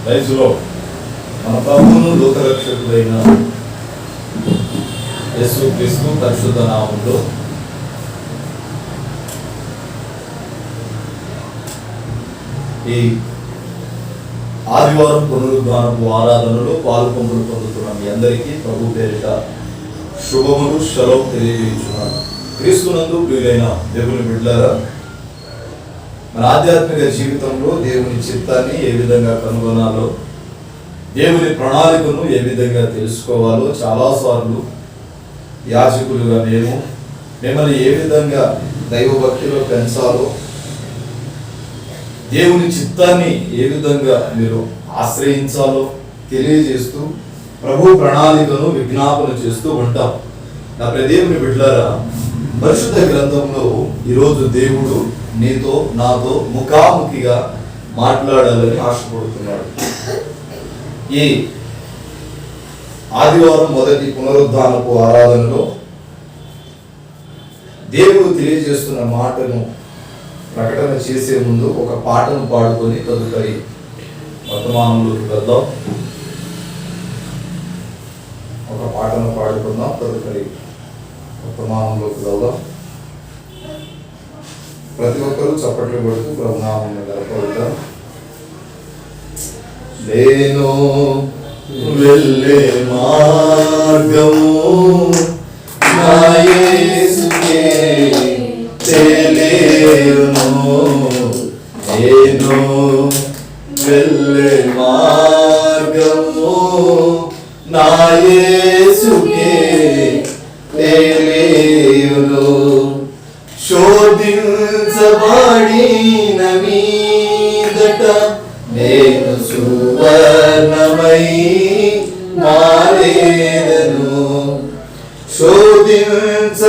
రైతులో మన ప్రభువును లోకరక్షకుడైన యేసుక్రీస్తు పరిశుద్ధ నామములో ఈ ఆదివారం పునరుద్ధానపు ఆరాధనలో పాల్గొంపులు పొందుతున్న మీ అందరికీ ప్రభు పేరిట శుభములు షలోం తెలియజేయుచున్నాను. క్రీస్తునందు ప్రియులైన దేవుని బిడ్డలారా, మన ఆధ్యాత్మిక జీవితంలో దేవుని చిత్తాన్ని ఏ విధంగా కనుగొనాలో, దేవుని ప్రణాళికను ఏ విధంగా తెలుసుకోవాలో చాలాసార్లు యాజకులుగా మిమ్మల్ని ఏ విధంగా దైవభక్తిలో పెంచాలో, దేవుని చిత్తాన్ని ఏ విధంగా మీరు ఆశ్రయించాలో తెలియజేస్తూ ప్రభు ప్రణాళికను విజ్ఞాపన చేస్తూ ఉంటాం. నా దేవుని బిడ్డలారా, పరిశుద్ధ గ్రంథంలో ఈరోజు దేవుడు నీతో నాతో ముఖాముఖిగా మాట్లాడాలని ఆశపడుతున్నాడు. ఈ ఆదివారం మొదటి పునరుద్ధానపు ఆరాధనలో దేవుడు తెలియజేస్తున్న మాటను ప్రకటన చేసే ముందు ఒక పాటను పాడుకొని తదుపరి వర్తమానంలోకి వెళ్దాం. ఒక పాటను పాడుకుందాం, తదుపరి వర్తమానంలోకి వెళ్దాం. ప్రతి ఒక్కరూ చప్పట్లు కొడుతూ ప్రభునామమును గలపడతాం. నేను వెళ్ళే మార్గము నా యేసుకే తెలియును, నేను వెళ్ళే మార్గము నా యేసుకే తెలియును. శోధించబడిన మీదట నేను సువర్ణమై మారేదను. శోధించబడిన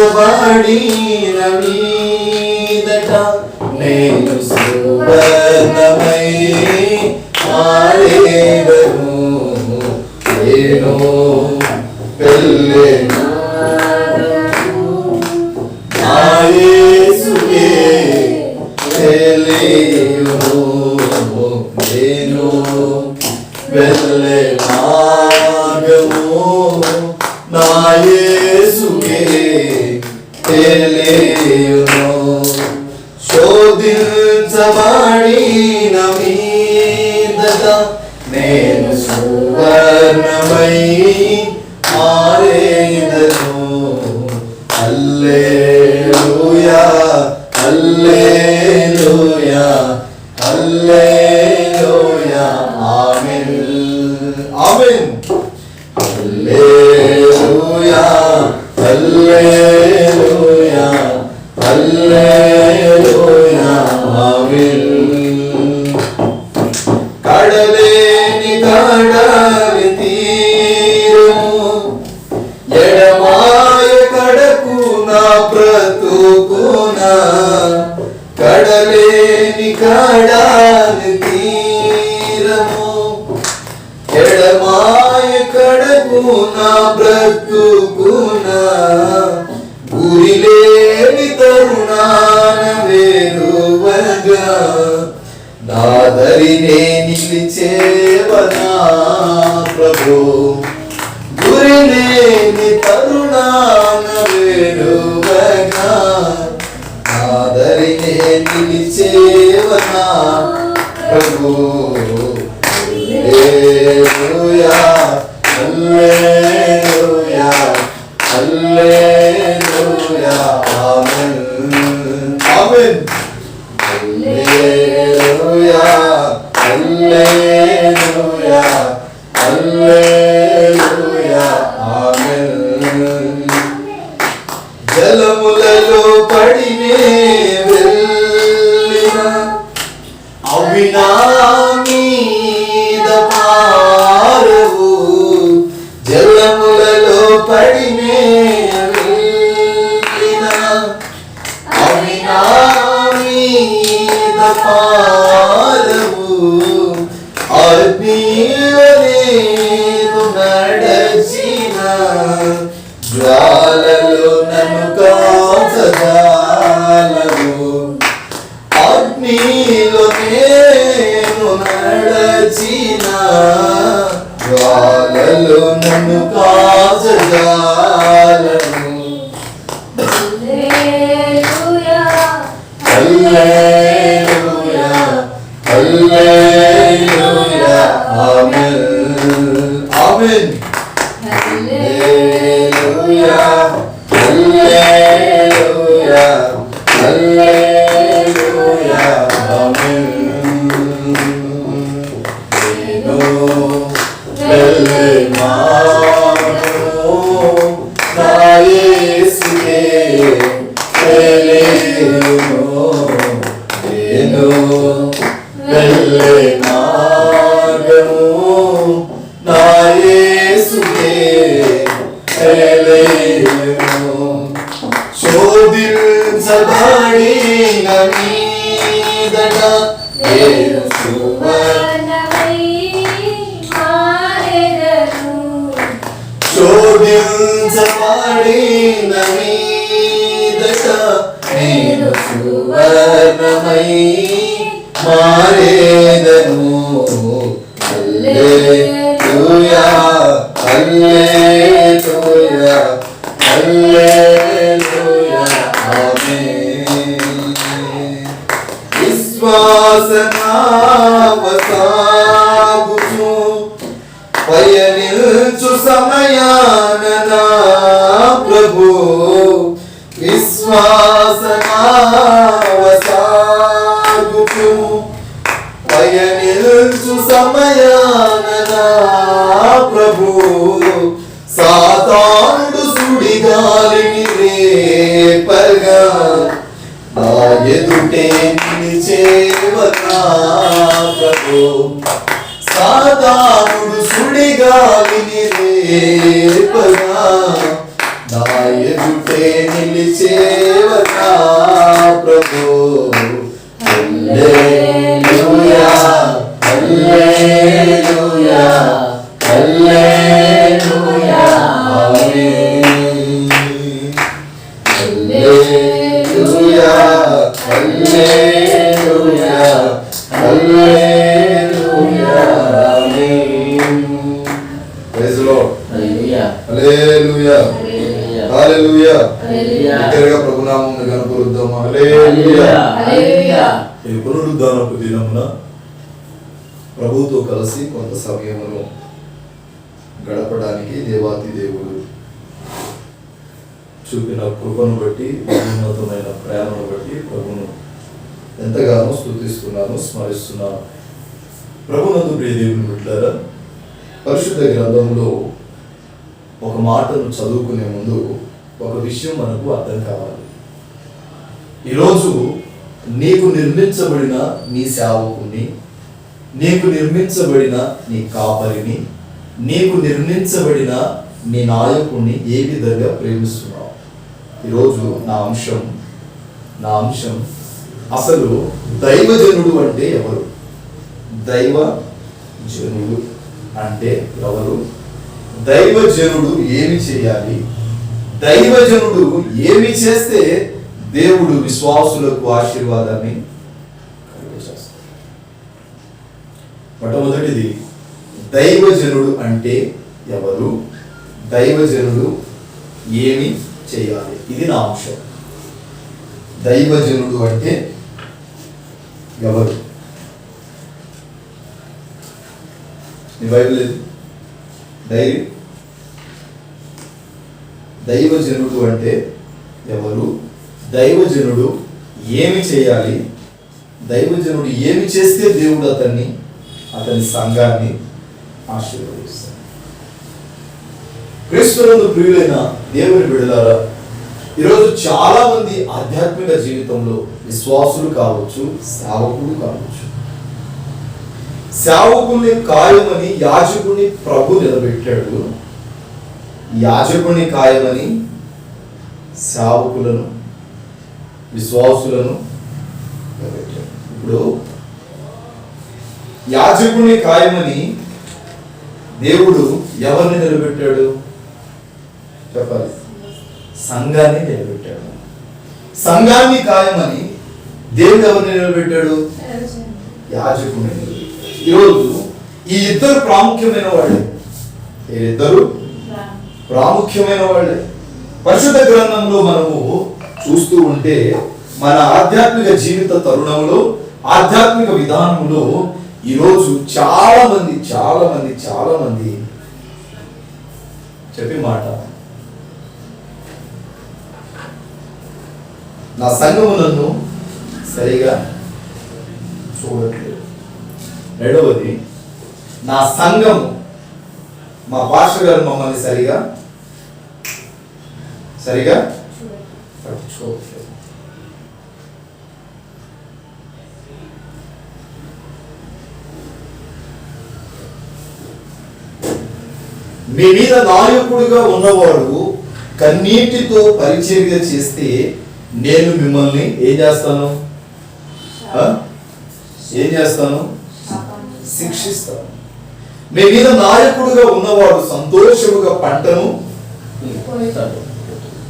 మీదట నేను సువర్ణమై మారేదను. నేను వెళ్ళే యేసుకే తెలియును, నేను వెళ్ళే మార్గము నా యేసుకే తెలియును. శోధించబడిన మీదట నేను సువర్ణమై మారేదను. హల్లెలూయా హల్లెలూయా హల్లెలూయా ఆమేన్ ఆమేన్. హల్లెలూయా హల్లెలూయా హల్లెలూయా ఆమేన్. కడలేని కడలి తీరము ఎడమాయ కడకు నా బ్రతుకున, కడలేని కడలి తీరము ఎడమాయ కడకు నా బ్రతుకున, గురిలేని తరుణాన వేరువగా నాదరినే నిలిచేవనా ప్రభు. గురిలేని తరుణాన వేరువగా నాదరినే నిలిచేవనా ప్రభు. హల్లెలూయా హల్లెలూయా హల్లెలూయా ఆమేన్ ఆమేన్. హల్లెలూయా హల్లెలూయా హల్లెలూయా ఆమేన్. జలములలో పడినే వెళ్ళిన అవి నా మీద పారవు, జలములలో పడినే వెళ్ళిన అవి నా మీద పారవు. అగ్నిలో నడచిన జ్వాలలో నన్ను కాచజాలవు. అగ్నిలో నేను నడచిన నన్ను కాచజాలను. హల్లెలూయా హల్లెలూయా హల్లెలూయా ఆమేన్ ఆమేన్. హల్లెలూయా హల్లెలూయా హల్లెలూయా ఆమేన్. నేను వెళ్ళమాను నా యేసుకే తెలియను. నేను వెళ్ళే మార్గము నా యేసుకే తెలియను. శోధించబడిన మీదట నేను సువర్ణమై మారెదను. శోధించబడిన మీదట నేను సువర్ణమై మారేదను. హల్లెలూయా హల్లెలూయా హల్లెలూయా ఆమేన్. విశ్వాసనావసాగుచు పయనిల్చు సమయాన నా ప్రభు, విశ్వాసనావసాగుచు పయనిల్చు సమయాన నా ప్రభు, సాతానుడు సుడిగాలిని రేపగా నా ఎదుటే నిలిచేవనా ప్రభు. సాతానుడు సుడిగాలిని రేపగా నా ఎదుటే నిలిచేవనా ప్రభు. హల్లెలూయా హల్లెలూయా హల్లెలూయా ఆమేన్. హల్లెలూయా హల్లెలూయా హల్లెలూయా ఆమేన్. Praise the Lord. హల్లెలూయా హల్లెలూయా హల్లెలూయా. హల్లెలూయా. ఇక్కడగా ప్రభునామమును కనపరుద్దాం. హల్లెలూయా. హల్లెలూయా. ఈ పునరుద్ధానపు దినమున ప్రభువుతో కలిసి కొంత సమయమును గడపడానికి దేవాతి దేవుడు చూపిన కృపను బట్టి, ఉన్నతమైన ప్రేమను బట్టి ప్రభువును ఎంతగానో స్తుతిస్తున్నాను, స్మరిస్తున్నాను. ప్రభునందు ప్రియ దేవుని బిడ్డలారా, పరిశుద్ధ గ్రంథంలో ఒక మాటను చదువుకునే ముందు ఒక విషయం మనకు అర్థం కావాలి. ఈరోజు నీకు నిర్మించబడిన నీ సేవకుని, నీకు నిర్మించబడిన నీ కాపరిని, నీకు నిర్మించబడిన నీ నాయకుడిని ఏ విధంగా ప్రేమిస్తున్నావు? ఈరోజు నా అంశం అసలు దైవజనుడు అంటే ఎవరు? దైవజనుడు అంటే ఎవరు? దైవజనుడు ఏమి చేయాలి? దైవజనుడు ఏమి చేస్తే దేవుడు విశ్వాసులకు ఆశీర్వాదాన్ని కలుగజేస్తాడు? మొట్టమొదటిది, దైవజనుడు అంటే ఎవరు? దైవజనుడు ఏమి చేయాలి? ఇది నా అంశం. దైవజనుడు అంటే ఎవరు? నీ బైబిల్ లేదు? డైరీ. దైవజనుడు అంటే ఎవరు? దైవజనుడు ఏమి చేయాలి? దైవజనుడు ఏమి చేస్తే దేవుడు అతని సంఘాన్ని ఆశీర్వదిస్తాడు? క్రీస్తునందు ప్రియులైన దేవుని బిడ్డలారా, ఈరోజు చాలా మంది ఆధ్యాత్మిక జీవితంలో విశ్వాసులు కావచ్చు, సేవకులు కావచ్చు. సేవకుల్ని ఖాయమని యాజకుని ప్రభు నిలబెట్టాడు. యాజకుని ఖాయమని సేవకులను, విశ్వాసులను నిలబెట్టాడు. ఇప్పుడు యాజకుని ఖాయమని దేవుడు ఎవరిని నిలబెట్టాడు చెప్పాలి? సంఘాన్ని నిలబెట్టాడు. సంఘాన్ని ఖాయమని దేవుడు ఎవరిని నిలబెట్టాడు? యాజకుని నిలబెట్టాడు. ఈరోజు ఈ ఇద్దరు ప్రాముఖ్యమైన వాళ్ళు. ఇద్దరు ప్రాముఖ్యమైన వాళ్ళే. పరిశుద్ధ గ్రంథంలో మనము చూస్తూ ఉంటే మన ఆధ్యాత్మిక జీవిత తరుణంలో, ఆధ్యాత్మిక విధానంలో ఈరోజు చాలా మంది చెప్పే మాట, నా సంఘము నన్ను సరిగా చూడట్లేదు. రెండవది, నా సంఘము, మా పాస్టర్ గారు మమ్మల్ని సరిగా పట్టించుకోవట్లేదు. మీ మీద నాయకుడిగా ఉన్నవాడు కన్నీటితో పరిచర్య చేస్తే నేను మిమ్మల్ని ఏం చేస్తాను? శిక్షిస్తాను. మీ మీద నాయకుడిగా ఉన్నవాడు సంతోషముగా పంటను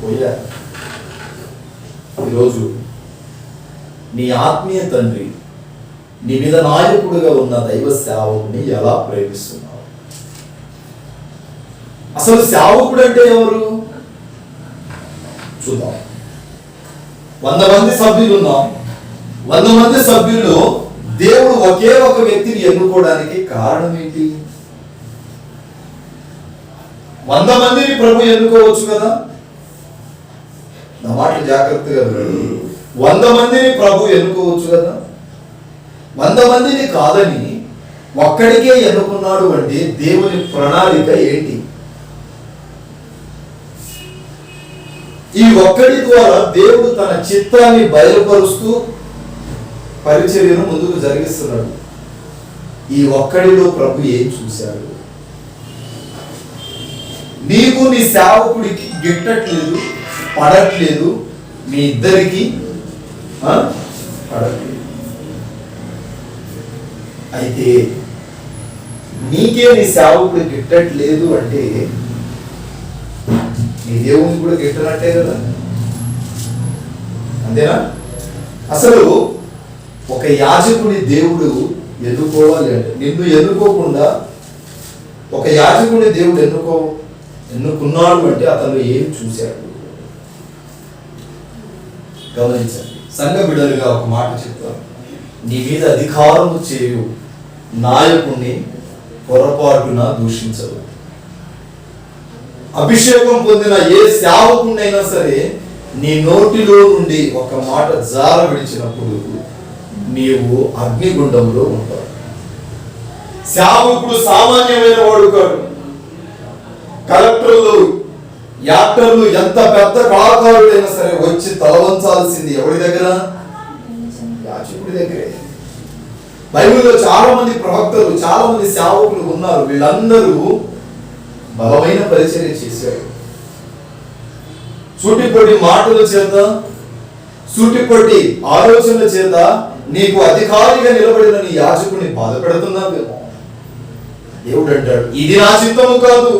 కోయాలి. ఈరోజు నీ ఆత్మీయ తండ్రి నీ మీద నాయకుడిగా ఉన్న దైవ సేవకుని ఎలా ప్రేమిస్తున్నావు? అసలు సేవకుడు అంటే ఎవరు చూద్దాం. 100 మంది సభ్యులు ఉన్నాం. 100 మంది సభ్యుల్లో దేవుడు ఒకే ఒక వ్యక్తిని ఎన్నుకోవడానికి కారణం ఏంటి? 100 మందిని ప్రభు ఎన్నుకోవచ్చు కదా. నా మాటలు జాగ్రత్తగా 100 మందిని ప్రభు ఎన్నుకోవచ్చు కదా. 100 మందిని కాదని ఒక్కడికే ఎన్నుకున్నాడు అంటే దేవుని ప్రణాళిక ఏంటి? ఈ ఒక్కడి ద్వారా దేవుడు తన చిత్తాన్ని బయలుపరుస్తూ పరిచర్యను ముందుకు జరిగిస్తున్నాడు. ఈ ఒక్కడిలో ప్రభు ఏం చూశాడు? నీకు నీ సేవకుడికి గిట్టట్లేదు, పడట్లేదు, మీ ఇద్దరికి పడట్లేదు. అయితే నీకే నీ సేవకుడు గిట్టట్లేదు అంటే నీ దేవుని కూడా గిట్టనట్టే కదా. అంతేనా? అసలు ఒక యాజకుడి దేవుడు ఎన్నుకోవాలి అంటే, నిన్ను ఎన్నుకోకుండా ఒక యాజకుడి దేవుడు ఎన్నుకున్నాడు అంటే అతను ఏం చూశాడు? గమనించండి. సంఘ బిడ్డలుగా ఒక మాట చెప్తాను. నీ మీద అధికారము చేయు నాయకుణ్ణి పొరపాటున దూషించదు. అభిషేకం పొందిన ఏ సేవకునైనా సరే నీ నోటిలో నుండి ఒక మాట జార విడిచినప్పుడు నీవు అగ్నిగుండంలో ఉంటావు. సేవకుడు సామాన్యమైన వాడు కాడు. కలెక్టర్లు, యాక్టర్లు, ఎంత పెద్ద కళాకారుడైనా సరే వచ్చి తలవంచాల్సింది ఎవరి దగ్గర? యాజకుడి దగ్గరే. బైబిల్లో చాలా మంది ప్రవక్తలు, చాలా మంది సేవకులు ఉన్నారు. వీళ్ళందరూ బలమైన పరిచర్య చేశారు. సూటిపొడి మాటల చేత, సూటిపొడి ఆలోచనల చేత నీకు అధికారిగా నిలబడిన నీ యాజకుడిని బాధ పెడుతున్నావేమో. దేవుడు అంటాడు, ఇది నా చిత్తము కాదు.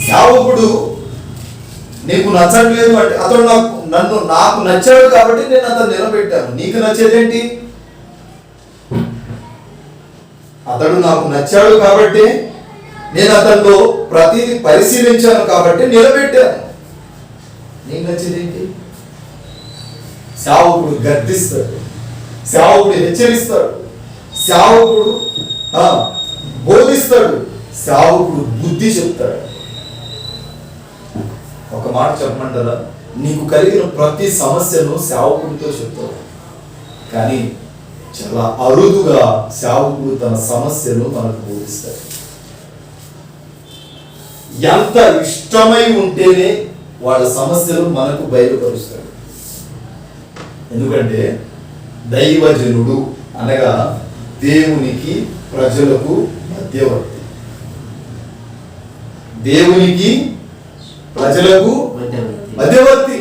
సేవకుడు నీకు నచ్చట్లేదు అంటే అతడు నాకు నచ్చాడు కాబట్టి నేను అతను నిలబెట్టాను. నీకు నచ్చేదేంటి? అతడు నాకు నచ్చాడు కాబట్టి నేను అతనిలో ప్రతిదీ పరిశీలించాను కాబట్టి నిలబెట్టాను. నీకు నచ్చేదేంటి? సేవకుడు గద్దిస్తాడు, సేవకుడు హెచ్చరిస్తాడు, సేవకుడు బోధిస్తాడు, సేవకుడు బుద్ధి చెప్తాడు. ఒక మాట చెప్పమంటారా? నీకు కలిగిన ప్రతి సమస్యను సేవకుడితో చెప్తాడు. కానీ చాలా అరుదుగా సేవకుడు తన సమస్యను మనకు బోధిస్తాడు. ఎంత ఇష్టమై ఉంటేనే వాళ్ళ సమస్యలు మనకు బయలుపరుస్తాడు. ఎందుకంటే దైవజనుడు అనగా దేవునికి ప్రజలకు మధ్యవర్తి. దేవునికి ప్రజలకు మధ్యవర్తి.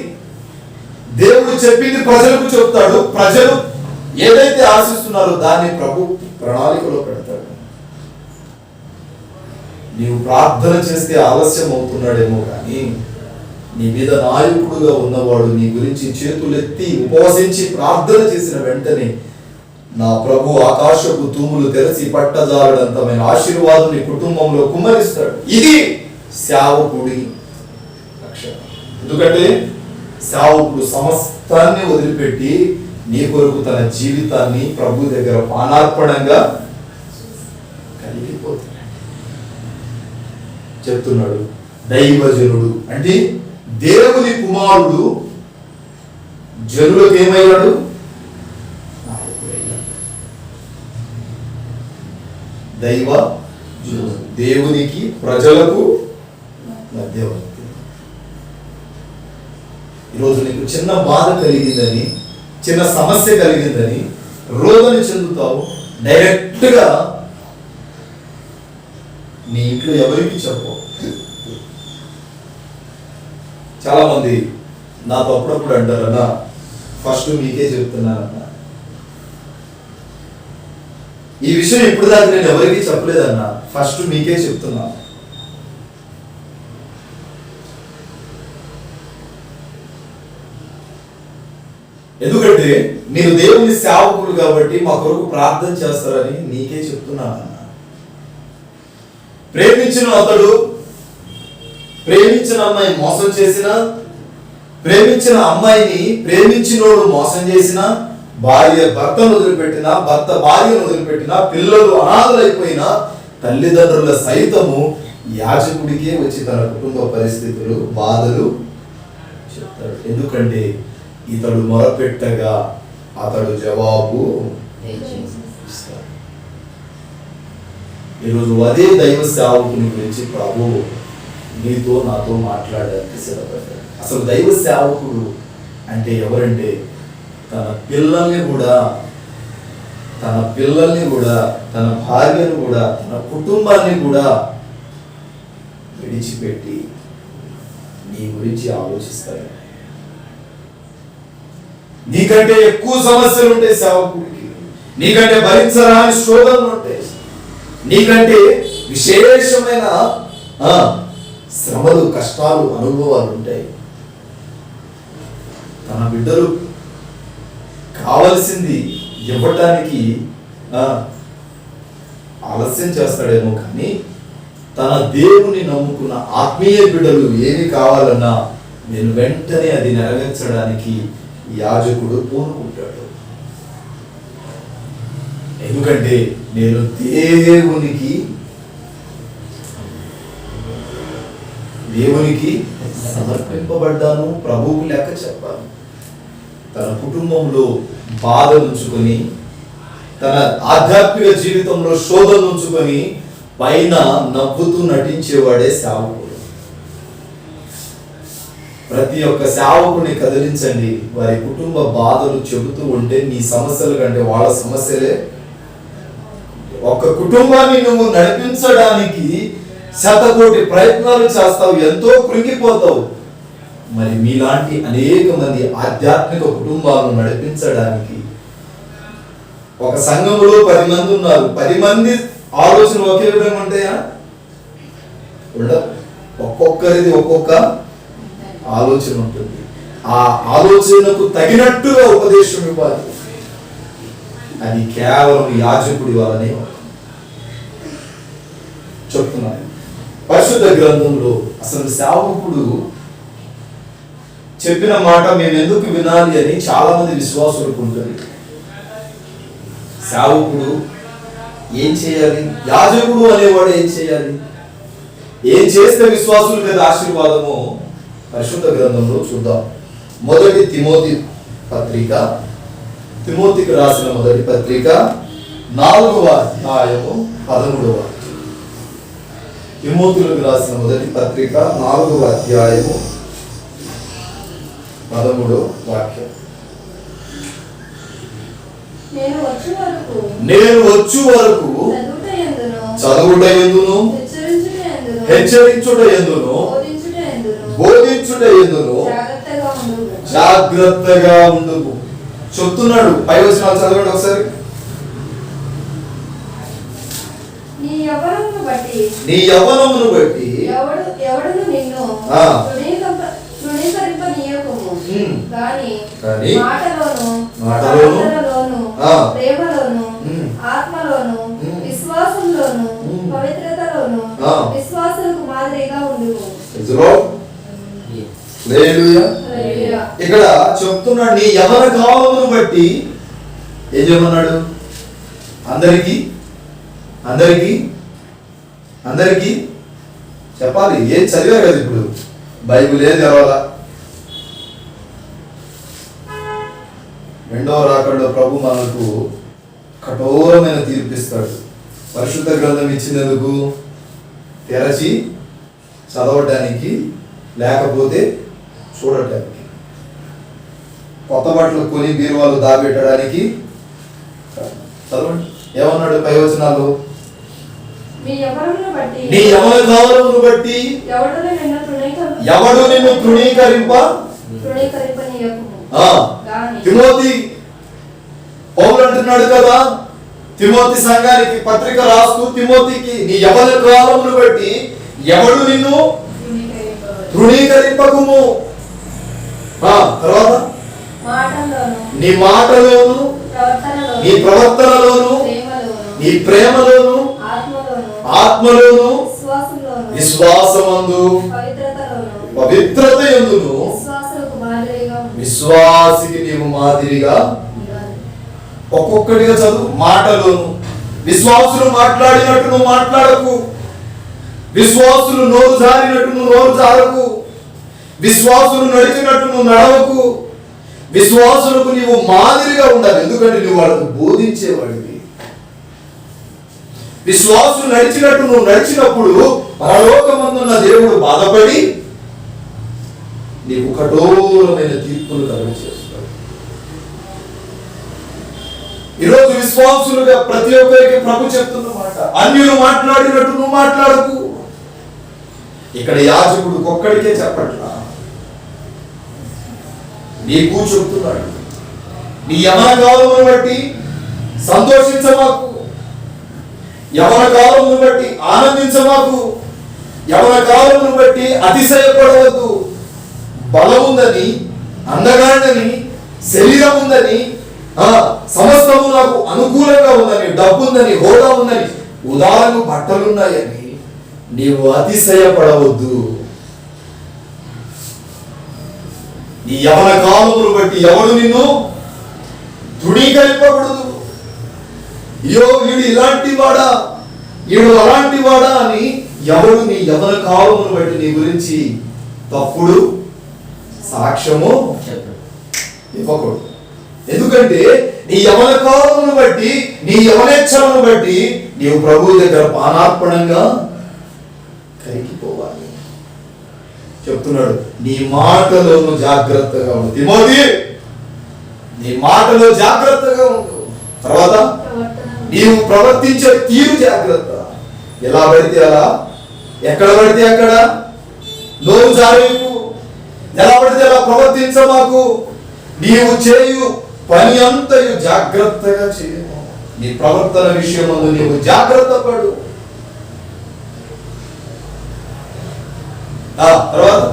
దేవుడు చెప్పింది ప్రజలకు చెప్తాడు. ప్రజలు ఏదైతే ఆశిస్తున్నారో దాన్ని ప్రభు ప్రణాళికలో పెడతాడు. నీవు ప్రార్థన చేస్తే ఆలస్యం అవుతున్నాడేమో కానీ నీ మీద నాయకుడుగా ఉన్నవాడు నీ గురించి చేతులెత్తి ఉపవసించి ప్రార్థన చేసిన వెంటనే నా ప్రభు ఆకాశపు తూములు తెరచి పట్టజాలడంతమైన ఆశీర్వాదం నీ కుటుంబంలో కుమ్మరిస్తాడు. ఇది సేవకుడి లక్షణం. ఎందుకంటే సేవకుడు సమస్తాన్ని వదిలిపెట్టి నీ కొరకు తన జీవితాన్ని ప్రభు దగ్గర పానార్పణంగా కలిగిపోతున్నాడు. చెప్తున్నాడు దైవజనుడు అంటే దేవుని కుమారుడు జనులకు ఏమయ్యాడు? దైవ దేవునికి ప్రజలకు మధ్యవర్తి. ఈరోజు నీకు చిన్న బాధ కలిగిందని, చిన్న సమస్య కలిగిందని రోదన చెందుతావు. డైరెక్ట్గా నీ ఇంట్లో ఎవరికి చెప్పు. చాలా మంది నాతో అప్పుడప్పుడు అంటారన్నా, ఫస్ట్ మీకే చెప్తున్నారన్న, ఈ విషయం ఇప్పుడు దాకా నేను ఎవరికి చెప్పలేదన్నా, ఫస్ట్ మీకే చెప్తున్నా. ఎందుకంటే మీరు దేవుని సేవకులు కాబట్టి మా కొరకు ప్రార్థన చేస్తారని నీకే చెప్తున్నానన్న. ప్రేమించిన అతడు ప్రేమించిన అమ్మాయి మోసం చేసిన, ప్రేమించిన అమ్మాయిని ప్రేమించినోడు మోసం చేసిన, భార్య భర్తను వదిలిపెట్టిన, భర్త భార్యను వదిలిపెట్టిన, పిల్లలు అనాథలైపోయిన తల్లిదండ్రుల సైతము యాజకుడికే వచ్చి తన కుటుంబ పరిస్థితులు బాధలు చెప్తాడు. ఎందుకంటే ఇతడు మొరపెట్టగా అతడు జవాబు ఇస్తాడు. ఈరోజు అదే దైవ సేవకుని గురించి ప్రభు నీతో నాతో మాట్లాడడానికి సిద్ధపడ్డాడు. అసలు దైవ సేవకుడు అంటే ఎవరంటే తన పిల్లల్ని కూడా తన భార్యను కూడా తన కుటుంబాన్ని కూడా విడిచిపెట్టి నీ గురించి ఆలోచిస్తాడు. నీకంటే ఎక్కువ సమస్యలు ఉంటాయి సేవకుడికి, నీకంటే భరించరాని శోధనలు ఉంటాయి, నీకంటే విశేషమైన శ్రమలు కష్టాలు అనుభవాలు ఉంటాయి. తన బిడ్డలు కావలసింది ఇవ్వటానికి ఆలస్యం చేస్తాడేమో, కానీ తన దేవుని నమ్ముకున్న ఆత్మీయ బిడ్డలు ఏమి కావాలన్నా నేను వెంటనే అది నెరవేర్చడానికి యాజకుడు పూనుకుంటాడు. ఎందుకంటే నేను దేవునికి సమర్పింపబడ్డాను, ప్రభువుకు లెక్క చెప్పాను. తన కుటుంబంలో బాధ ఉంచుకొని, తన ఆధ్యాత్మిక జీవితంలో శోధన ఉంచుకొని పైన నవ్వుతూ నటించేవాడే సేవకుడు. ప్రతి ఒక్క సేవకుడిని కదిలించండి, వారి కుటుంబ బాధలు చెబుతూ ఉంటే నీ సమస్యల కంటే వాళ్ళ సమస్యలే. ఒక కుటుంబాన్ని నువ్వు నడిపించడానికి శతకోటి ప్రయత్నాలు చేస్తావు, ఎంతో కృంగిపోతావు. మరి మీలాంటి అనేక మంది ఆధ్యాత్మిక కుటుంబాలను నడిపించడానికి ఒక సంఘంలో 10 మంది ఉన్నారు, 10 మంది ఆలోచన ఒకే విధంగా ఉంటాయా? ఒక్కొక్కరిది ఒక్కొక్క ఆలోచన ఉంటుంది. ఆ ఆలోచనకు తగినట్టుగా ఉపదేశం ఇవ్వాలి. అది కేవలం యాజకుడి వల్లనే చెప్తున్నాను. పరిశుద్ధ గ్రంథంలో అసలు సేవకుడు చెప్పిన మాట మేము ఎందుకు వినాలి అని చాలా మంది విశ్వాసులకు ఉంటుంది. సేవకుడు ఏం చేయాలి, యాజకుడు అనేవాడు ఏం చేయాలి, ఏం చేస్తే విశ్వాసుల మీద ఆశీర్వాదమో పరిశుద్ధ గ్రంథంలో చూద్దాం. మొదటి తిమోతి పత్రిక, తిమోతికి రాసిన మొదటి పత్రిక 4వ అధ్యాయము 13వ వాక్యం. తిమోతికి రాసిన మొదటి పత్రిక 4వ అధ్యాయము 13వ వాక్యం. నేను వచ్చు వరకు చదువుట ఎందును, హెచ్చరించుట ఎందును, బోధించుట ఎందును జాగ్రత్తగా ఉండుము. చెప్తున్నాడు. పై వచనాలు చదవండి ఒకసారి. నీ యవ్వనమును బట్టి ఎవడును నిన్ను తృణీకరింపనీయకుము, కానీ మాటలోను ప్రేమలోను హల్లెలూయా. హల్లెలూయా. ఇక్కడ చెప్తున్నాడు, నీ యవన కాలమును బట్టి ఏం చేయమన్నాడు? అందరికీ అందరికీ అందరికీ చెప్పాలి. ఏం చదివారు కదా ఇప్పుడు, బైబిల్ ఏది తెరవాలా. రెండవ రాకడలో ప్రభు మనకు కఠోరమైన తీర్పిస్తాడు. పరిశుద్ధ గ్రంథం ఇచ్చినందుకు తెరచి చదవటానికి, లేకపోతే చూడటానికి, కొత్త బట్టలు కొని బీరువాలు దాబెట్టడానికి. చదవండి ఏమన్నాడు పై వచనాలు? నీ యవ్వనమును బట్టి నీ యవన కాలమును బట్టి ఎవడు నిన్ను తృణీకరింపనీయకుము. తిమోతి పౌలు అంటున్నాడు కదా, తిమోతి సంఘానికి పత్రిక రాస్తూ తిమోతికి, నీ యవన కాలమును బట్టి ఎవడు నిన్ను తృణీకరింపకుము. తర్వాత నీ మాటలోను, నీ ప్రవర్తనలోను, నీ ప్రేమలోను, ఆత్మలోను, విశ్వాసమందు, పవిత్రత యందును విశ్వాసికి నీవు మాదిరిగా. ఒక్కొక్కటిగా చదువు. మాటలోను, విశ్వాసులు మాట్లాడినట్టు నువ్వు మాట్లాడకు, విశ్వాసులు నోరు జారినట్టు నువ్వు నోరు జారకు, విశ్వాసులు నడిచినట్టు నువ్వు నడవకు, విశ్వాసులకు నీవు మాదిరిగా ఉండాలి. ఎందుకంటే నువ్వు వాళ్ళకు బోధించేవాడివి. విశ్వాసులు నడిచినట్టు నువ్వు నడిచినప్పుడు పరలోకమందున్న దేవుడు బాధపడి నీకు కఠోరమైన తీర్పులు కలుగజేస్తాడు. ఈరోజు విశ్వాసులుగా ప్రతి ఒక్కరికి ప్రభు చెప్తున్నమాట, అన్యులు మాట్లాడినట్టు నువ్వు మాట్లాడకు. ఇక్కడ యాజకుడు ఒక్కడికే చెప్పట్లా, నీకు చెప్తున్నాడు. నీ యవన కాలమును బట్టి సంతోషించమాకు, యవన కాలమును బట్టి ఆనందించమాకు, యవన కాలమును బట్టి అతిశయపడవద్దు. బలం ఉందని, అందగాడని, శరీరం ఉందని, సమస్తము నాకు అనుకూలంగా ఉందని, డబ్బు ఉందని, హోదా ఉందని, ఉదాహరణ బట్టలున్నాయని నీవు అతిశయపడవద్దు. నీ యవన కాలమును బట్టి ఎవడు నిన్ను తృణీకరింపకూడదు. అయ్యో వీడు ఇలాంటి వాడా, వీడు అలాంటి వాడా అని ఎవడు నీ యవన కాలమును బట్టి నీ గురించి తప్పుడు సాక్ష్యము ఇవ్వకూడదు. ఎందుకంటే నీ యవన కాలమును బట్టి, నీ యవనేచ్ఛలను బట్టి నీవు ప్రభువు దగ్గర పానార్పణంగా కరిగిపోవాలి. చెప్తున్నాడు, నీ మాటలోను జాగ్రత్తగా ఉండు. తిమోతి, నీ మాటలో జాగ్రత్తగా ఉండు. తర్వాత నీవు ప్రవర్తించే తీరు జాగ్రత్త. ఎలా పడితే అలా, ఎక్కడ పడితే అక్కడ నోరు జారేకు, ఎలా పడితే అలా ప్రవర్తించమాకు. నీవు చేయు పని అంతయు జాగ్రత్తగా చేయము. నీ ప్రవర్తన విషయంలో నీవు జాగ్రత్త పడు. తర్వాత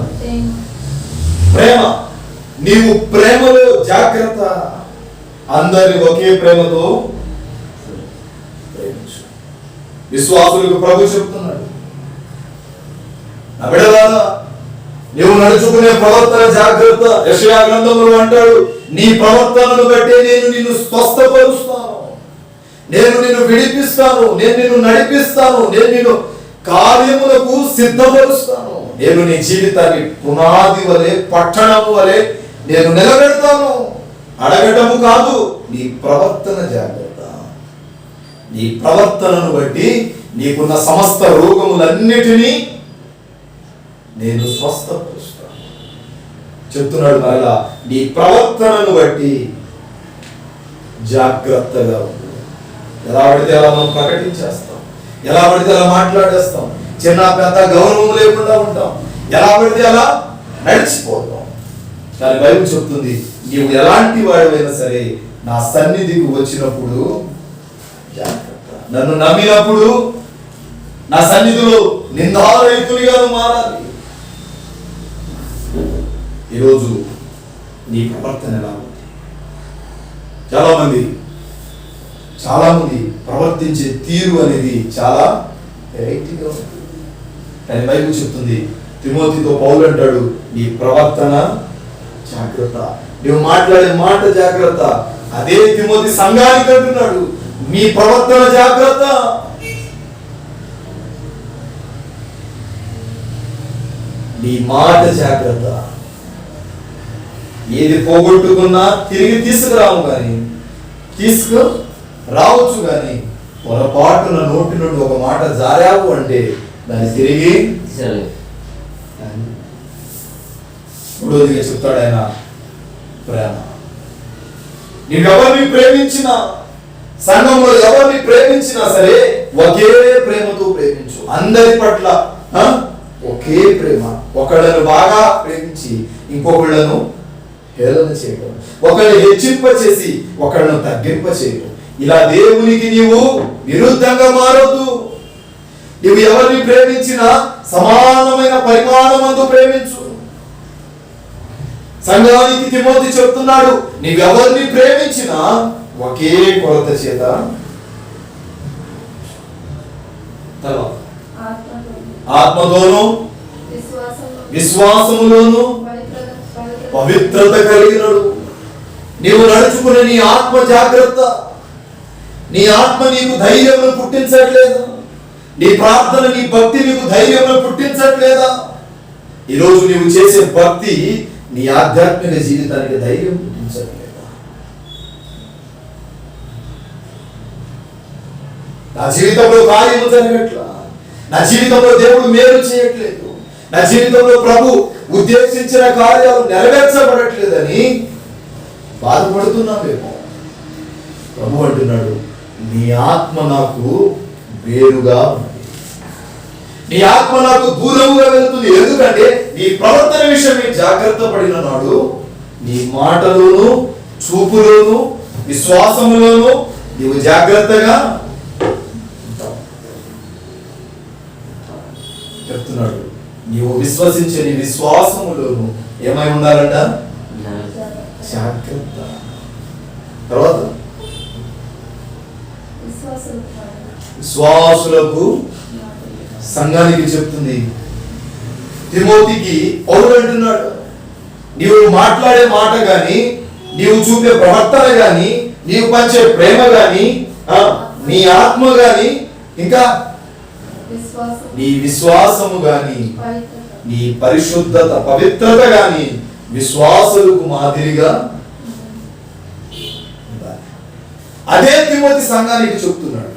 ప్రేమ. నీవు ప్రేమలో జాగ్రత్త. అందరిని ఒకే ప్రేమతో ప్రేమించు. విశ్వాసులకు ప్రభు చెప్తున్నాడు, నా బిడ్డలారా, నీవు నడుచుకునే ప్రవర్తన జాగ్రత్త. యెషయా గ్రంథంలో అంటాడు, నీ ప్రవర్తనను బట్టి నేను నిన్ను స్వస్థపరుస్తాను, నేను నిన్ను విడిపిస్తాను, నేను నిన్ను నడిపిస్తాను, నేను నిన్ను కార్యములకు సిద్ధపరుస్తాను, నేను నీ జీవితాన్ని పునాది వలె, పట్టణము వలె నేను నిలబెడతాను. అడగటము కాదు, నీ ప్రవర్తన జాగ్రత్త. నీ ప్రవర్తనను బట్టి నీకున్న సమస్త రోగములన్నిటినీ నేను స్వస్థపరుస్తాను. చెప్తున్నాడు మరలా, నీ ప్రవర్తనను బట్టి జాగ్రత్తగా ఉంది. ఎలా పడితే అలా మనం ప్రకటించేస్తాం, ఎలా పడితే అలా మాట్లాడేస్తాం, చిన్న పెద్ద గౌరవం లేకుండా ఉంటాం, ఎలా పడితే అలా నడిచిపోతాం. కానీ బైబిల్ చెప్తుంది, నీవు ఎలాంటి వాడివైనా సరే నా సన్నిధికి వచ్చినప్పుడు జాగ్రత్త. నన్ను నమ్మినప్పుడు నా సన్నిధిలో నిందారహితునిగా మారాలి. ఈరోజు నీ ప్రవర్తన ఎలా ఉంది? చాలా మంది ప్రవర్తించే తీరు అనేది చాలా వెరైటీగా ఉంది. కానీ బైబిల్ చెప్తుంది, తిమోతితో పౌలు అంటాడు, నీ ప్రవర్తన జాగ్రత్త, నువ్వు మాట్లాడే మాట జాగ్రత్త. అదే తిమోతి సంఘానికి అంటున్నాడు, మీ ప్రవర్తన జాగ్రత్త. నీ మాట జాగ్రత్త. ఏది పోగొట్టుకున్నా తిరిగి తీసుకురావు కానీ, తీసుకు రావచ్చు కానీ పొరపాటున నోటి నుండి ఒక మాట జారావు అంటే దాన్ని తిరిగి మూడోదిగా చెప్తాడు ఆయన, ప్రేమ. నీవెవరిని ప్రేమించినా, సంఘంలో ఎవరిని ప్రేమించినా సరే ఒకే ప్రేమతో ప్రేమించు. అందరి పట్ల ఒకే ప్రేమ. ఒకళ్ళను బాగా ప్రేమించి ఇంకొకళ్ళను హేళన చేయడం, ఒకళ్ళని హెచ్చింప చేసి ఒకళ్ళను తగ్గింప చేయడం, ఇలా దేవునికి నీవు విరుద్ధంగా మారొద్దు. నీవు ఎవరిని ప్రేమించినా సమానమైన పరిమాణమందు ప్రేమించు. సంఘానికి తిమోతి చెప్తున్నాడు, నీవెవరిని ప్రేమించినా ఒకే కొలత చేత, ఆత్మతోను విశ్వాసములోను పవిత్రత కలిగినడు. నీవు నడుచుకునే నీ ఆత్మ జాగ్రత్త. నీ ఆత్మ నీకు ధైర్యం పుట్టించట్లేదా? నీ ప్రార్థన, నీ భక్తి నీకు ధైర్యం పుట్టించట్లేదా? ఈరోజు నీవు చేసే భక్తి నీ ఆధ్యాత్మిక జీవితానికి ధైర్యం పుట్టించట్లేదా? నా జీవితంలో కార్యము జరగట్లా, నా జీవితంలో దేవుడు మేలు చేయట్లేదు, నా జీవితంలో ప్రభు ఉద్దేశించిన కార్యాలు నెరవేర్చబడట్లేదని బాధపడుతున్నామేమో. ప్రభు అంటున్నాడు, నీ ఆత్మ నాకు వేరుగా ఉంది, నీ ఆత్మ నాకు దూరముగా వెళ్తుంది. ఎందుకంటే నీ ప్రవర్తన విషయం నీ జాగ్రత్త పడిన నాడు నీ మాటలోను, చూపులోను, విశ్వాసములోను నీవు జాగ్రత్తగా చెప్తున్నాడు. నీవు విశ్వసించే నీ విశ్వాసములోను ఏమై ఉండాలంట? జాగ్రత్త. తర్వాత విశ్వాసులకు సంఘానికి చెప్తుంది. తిమోతికి పౌలు అంటున్నాడు, నీవు మాట్లాడే మాట గాని, నీవు చూపే ప్రవర్తన గాని, నీవు పంచే ప్రేమ గాని, నీ ఆత్మ గాని, ఇంకా నీ విశ్వాసము గాని, నీ పరిశుద్ధత, పవిత్రత గాని విశ్వాసులకు మాదిరిగా. అదే తిమోతి సంఘానికి చెప్తున్నాడు.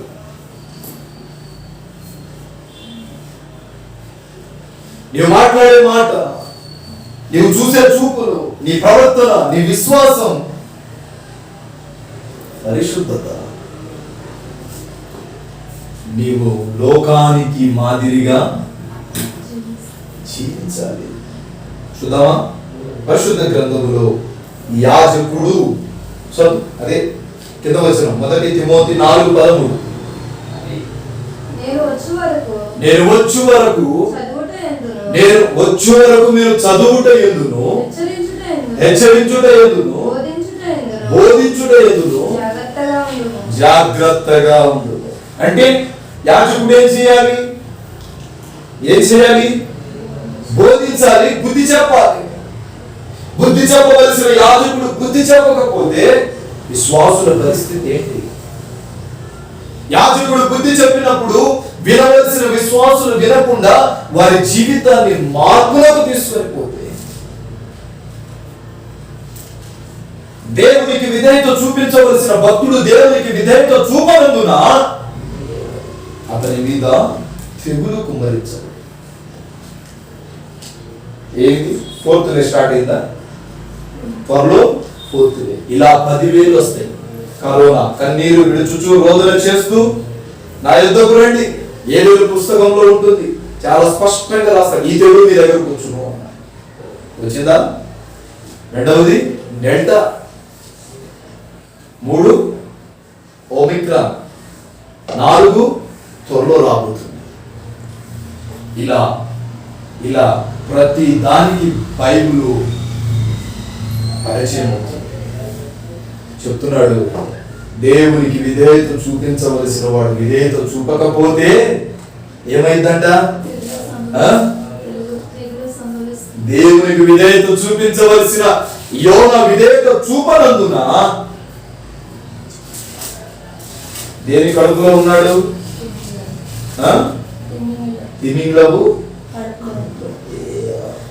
నీవు మాట్లాడే మాట, నీవు చూసే చూపులు, నీ ప్రవర్తన, నీ విశ్వాసం, పరిశుద్ధత, నీవు లోకానికి మాదిరిగా జీవించాలి. చూద్దామా? పరిశుద్ధ గ్రంథములో యాజకుడు అదే కింద వచ్చిన 1 తిమోతి 4:13 నేను వచ్చు వరకు మీరు చదువుట ఎందును, హెచ్చరించుట ఎందును, బోధించుట ఎందును జాగ్రత్తగా ఉండు. అంటే యాజకుడు ఏం చేయాలి? బోధించాలి, బుద్ధి చెప్పాలి. బుద్ధి చెప్పవలసిన యాజకుడు బుద్ధి చెప్పకపోతే విశ్వాసుల పరిస్థితి ఏంటి? యాజకుడు బుద్ధి చెప్పినప్పుడు వినవలసిన విశ్వాసులు వినకుండా వారి జీవితాన్ని మార్పులకు తీసుకొని పోతే, దేవునికి విధేయత చూపించవలసిన భక్తుడు దేవునికి విధేయత చూపనందున అతని మీద తెగులు కుమ్మరించాడు. ఏంటి? 4th డే స్టార్ట్ అయిందా? త్వరలో 4th డే. ఇలా 10,000 వస్తాయి. కరోనా కన్నీరు విడుచుచు రోదన చేస్తూ నా యుద్ధకు రండి. 7 పుస్తకంలో ఉంటుంది, చాలా స్పష్టంగా రాస్తాడు. ఈ తెగులు మీ దగ్గర కూర్చును అన్నా. వచ్చిందా? రెండవది డెల్టా, 3 ఓమిక్రాన్, 4 త్వరలో రాబోతుంది. ఇలా ప్రతి దానికి బైబిల్ పరిచయం అవుతుంది. చెప్తున్నాడు, దేవునికి విధేయత చూపించవలసిన వాడు విధేయత చూపకపోతే ఏమైందంట? దేవునికి విధేయత చూపించవలసిన యోన విధేయత చూపనందున దేని కడుపులో ఉన్నాడు? తిమింగలము.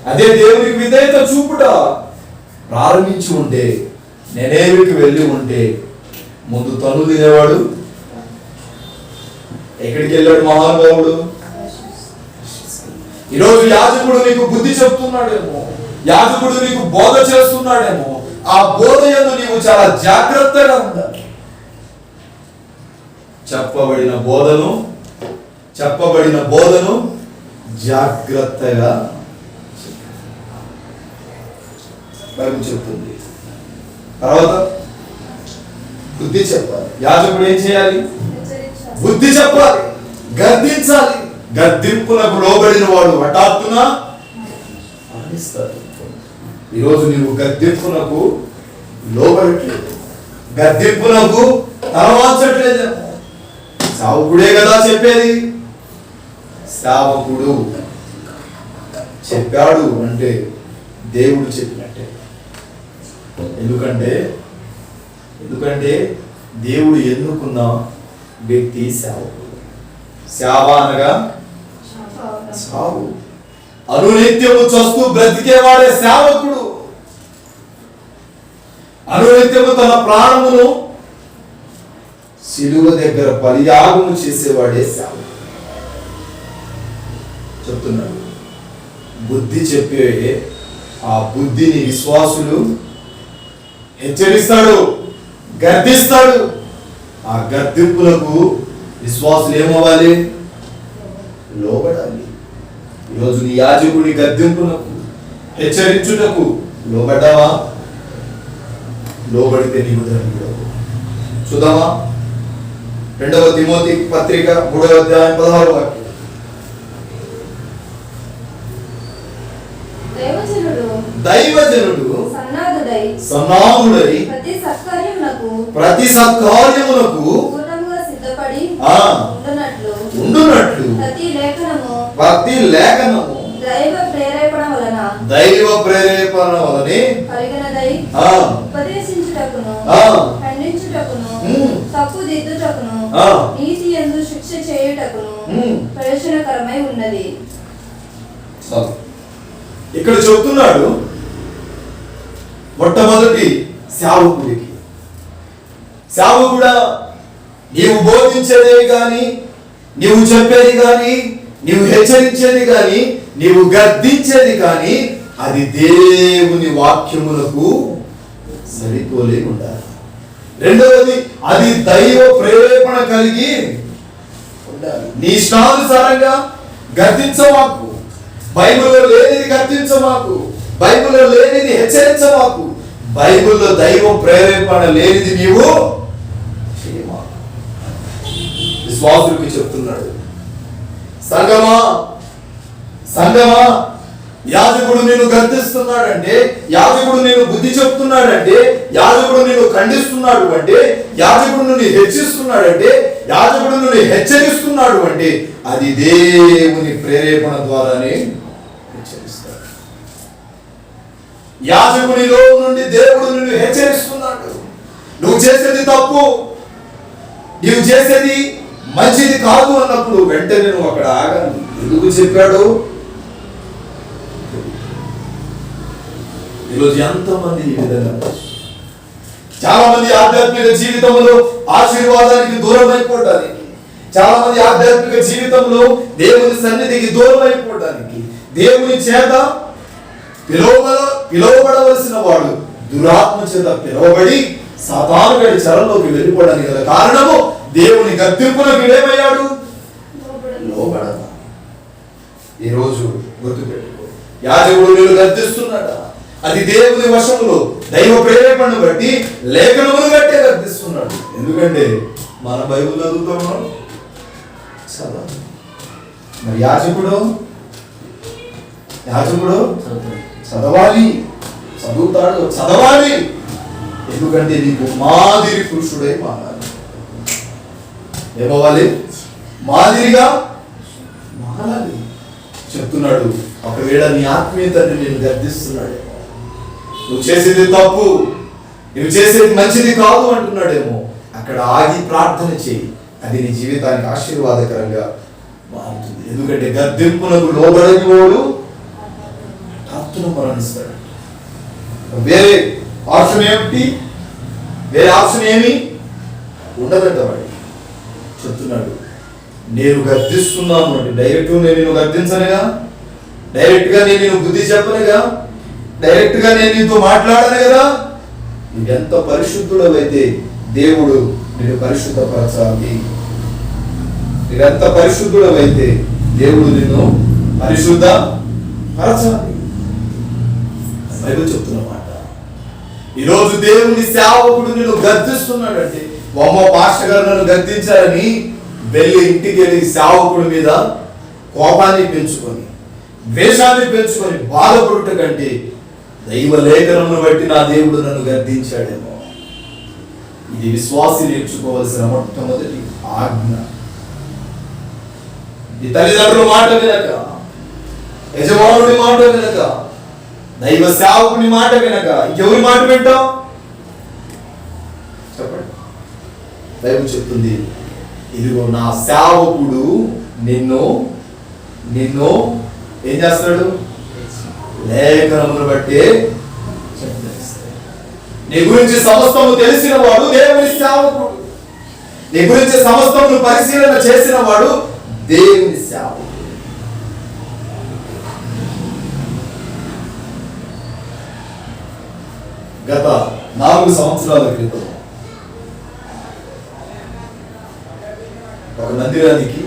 అదే దేవునికి విధేయత చూపుట ప్రారంభించి ఉంటే, నెనేవికి వెళ్ళి ఉంటే ముందు తను తినేవాడు. ఎక్కడికి వెళ్ళాడు మహానుభావుడు? ఈరోజు యాజకుడు నీకు బుద్ధి చెప్తున్నాడేమో, యాజకుడు నీకు బోధ చేస్తున్నాడేమో. ఆ బోధ యందు నీవు చాలా జాగ్రత్తగా ఉండాలి. చెప్పబడిన బోధను జాగ్రత్తగా బైబిల్ చెప్తుంది. తర్వాత బుద్ధి చెప్పాలి. యాజకుడు ఏం చేయాలి? బుద్ధి చెప్పాలి, గద్దించాలి. గద్దింపునకు లోబడిన వాడు హఠాత్తున మరణిస్తాడు. ఈరోజు నీవు గద్దింపునకు లోబడట్లేదు, గద్దింపునకు తలవాల్చట్లేదేమో. సేవకుడే కదా చెప్పేది. సేవకుడు చెప్పాడు అంటే దేవుడు చెప్పినట్టే. ఎందుకంటే దేవుడు ఎన్నుకున్న వ్యక్తి సేవకుడు. సేవ అనగా సావు. అనునిత్యము చస్తూ బ్రతికేవాడే సేవకుడు. అనునిత్యము తన ప్రాణమును సిలువ దగ్గర బలియాగము చేసేవాడే సేవకుడు. చెప్తున్నాడు. బుద్ధి చెప్పే ఆ బుద్ధిని విశ్వాసులు హెచ్చరిస్తాడు, గద్దిస్తాడు. ఆ గద్దింపులకు విశ్వాసులు ఏమవ్వాలి? లోబడాలి. ఈరోజు నీ యాజకుడి గద్దింపునకు, హెచ్చరించుటకు లోబడ్డావా? లోబడితే నీవు ధన్యుడవు. చూద్దామా? 2వ తిమోతి పత్రిక 3వ అధ్యాయం 16వ వాక్యం. దైవజనుడు సన్నాహుడై ప్రతి సత్కార్యమునకు ఉండునట్లు ప్రతి లేఖనము దైవ ప్రేరేపణ వలనే ఉపదేశించుటకును, ఖండించుటకును, తప్పు దిద్దుటకును, నీతి యందు శిక్ష చేయుటకును ప్రయోజనకరమై ఉన్నది. ఇక్కడ చెప్తున్నాడు మొట్టమొదటి సేవకుడా, నీవు బోధించేదే గాని, నీవు చెప్పేది గాని, నీవు హెచ్చరించేది గాని, నీవు గద్దించేది గాని అది దేవుని వాక్యములకు సరిపోలే ఉండాలి. రెండవది, అది దైవ ప్రేరేపణ కలిగి ఉండాలి. నీ ఇష్టానుసారంగా గద్దించమాకు, బైబిల్లో లేనిది గద్దించమాకు, బైబిల్లో లేనిది హెచ్చరించమాకు, బైబిల్లో దైవ ప్రేరేపణ లేనిది నీవు చేయమాకు. విశ్వాసులకి చెప్తున్నాడు. సంగమా, యాజకుడు నిన్ను గద్దిస్తున్నాడంటే, యాజకుడు నిన్ను బుద్ధి చెప్తున్నాడంటే, యాజకుడు నిన్ను ఖండిస్తున్నాడు అంటే, యాజకుడు నిన్ను హెచ్చిస్తున్నాడంటే, యాజకుడు నిన్ను హెచ్చరిస్తున్నాడు అంటే అది దేవుని ప్రేరేపణ ద్వారానే హెచ్చరిస్తాడు. యాజకునిలో నుండి దేవుడు నిన్ను హెచ్చరిస్తున్నాడు. నువ్వు చేసేది తప్పు, నువ్వు చేసేది మంచిది కాదు అన్నప్పుడు వెంటనే నువ్వు అక్కడ ఆగాలి. ఎందుకు చెప్పాడు? ఈరోజు ఎంతమంది ఈ విధంగా, చాలా మంది ఆధ్యాత్మిక జీవితంలో ఆశీర్వాదానికి దూరం అయిపోవడానికి, చాలా మంది ఆధ్యాత్మిక జీవితంలో దేవుని సన్నిధికి దూరం అయిపోవడానికి, దేవుని చేత పిలువబడవలసిన వాడు దురాత్మ చేత పిలువబడి సాతాను గడి చెరలోకి వెళ్ళిపోవడానికి గల కారణము దేవుని గద్దింపులకు ఏమయ్యాడు? లోబడదా. ఈరోజు గుర్తుపెట్టుకో, యాజకుడు నిన్ను గద్దిస్తున్నాడా? అది దేవుని వశములో దైవ ప్రేరేపణను బట్టి, లేఖనమును బట్టే గద్దిస్తున్నాడు. ఎందుకంటే మన బైబిల్ చదువుతున్నాం మరి యాజకుడు చదవాలి, చదవాలి. ఎందుకంటే నీకు మాదిరి పురుషుడై మారాలి. ఏమవ్వాలి? మాదిరిగా మారాలి. చెప్తున్నాడు ఒకవేళ నీ ఆత్మీయ తండ్రి నేను గర్దిస్తున్నాడేమో, నువ్వు చేసేది తప్పు, నువ్వు చేసేది మంచిది కాదు అంటున్నాడేమో, అక్కడ ఆగి ప్రార్థన చేయి. అది నీ జీవితానికి ఆశీర్వాదకరంగా మారుతుంది. ఎందుకంటే గర్దింపునకు లోబడని వాడు హత్తును మరణిస్తాడు. వేరే ఆప్షన్ ఏమిటి? వేరే ఆప్షన్ ఏమి ఉండదంట. వాడి చెప్తున్నాడు, నేను గర్దిస్తున్నాను అంటే డైరెక్ట్ నేను గర్దించనుగా, డైరెక్ట్ గా నేను బుద్ధి చెప్పనుగా, డైరెక్ట్ గా నేను నీతో మాట్లాడను కదా. నువ్వెంత పరిశుద్ధుడవైతే దేవుడు నేను పరిశుద్ధపరచాలి. నువ్వెంత పరిశుద్ధుడవైతే దేవుడు నిన్ను పరిశుద్ధ పరచాలి. బైబిల్ చెప్తున్న మాట. ఈరోజు దేవుని సేవకుడు నిన్ను గద్దిస్తున్నాడంటే, అమ్మో పాస్టర్ గారు నన్ను గద్దించారని వెళ్ళి ఇంటికి వెళ్ళి సేవకుడి మీద కోపాన్ని పెంచుకొని, ద్వేషాన్ని పెంచుకొని బాధపడుట కంటే దైవ లేఖనమును బట్టి నా దేవుడు నన్ను గద్దించాడేమో. ఇది విశ్వాసి నేర్చుకోవాల్సిన మొట్టమొదటి ఆజ్ఞ. ఈ తల్లిదండ్రుల మాట వినక, యజమానుడి మాట వినక, దైవ సేవకుని మాట వినక ఇంకెవరి మాట వింటాం? చెప్పండి. బైబిల్ చెప్తుంది, ఇదిగో నా సేవకుడు నిన్ను ఏం చేస్తాడు? లేఖనమును బట్టి నీ గురించి సమస్తము తెలిసిన వాడు దేవుని సేవకుడు. నీ గురించి సమస్తమును పరిశీలన చేసిన వాడు దేవుని సేవకుడు. గత 4 సంవత్సరాల క్రితం ఒక మందిరానికి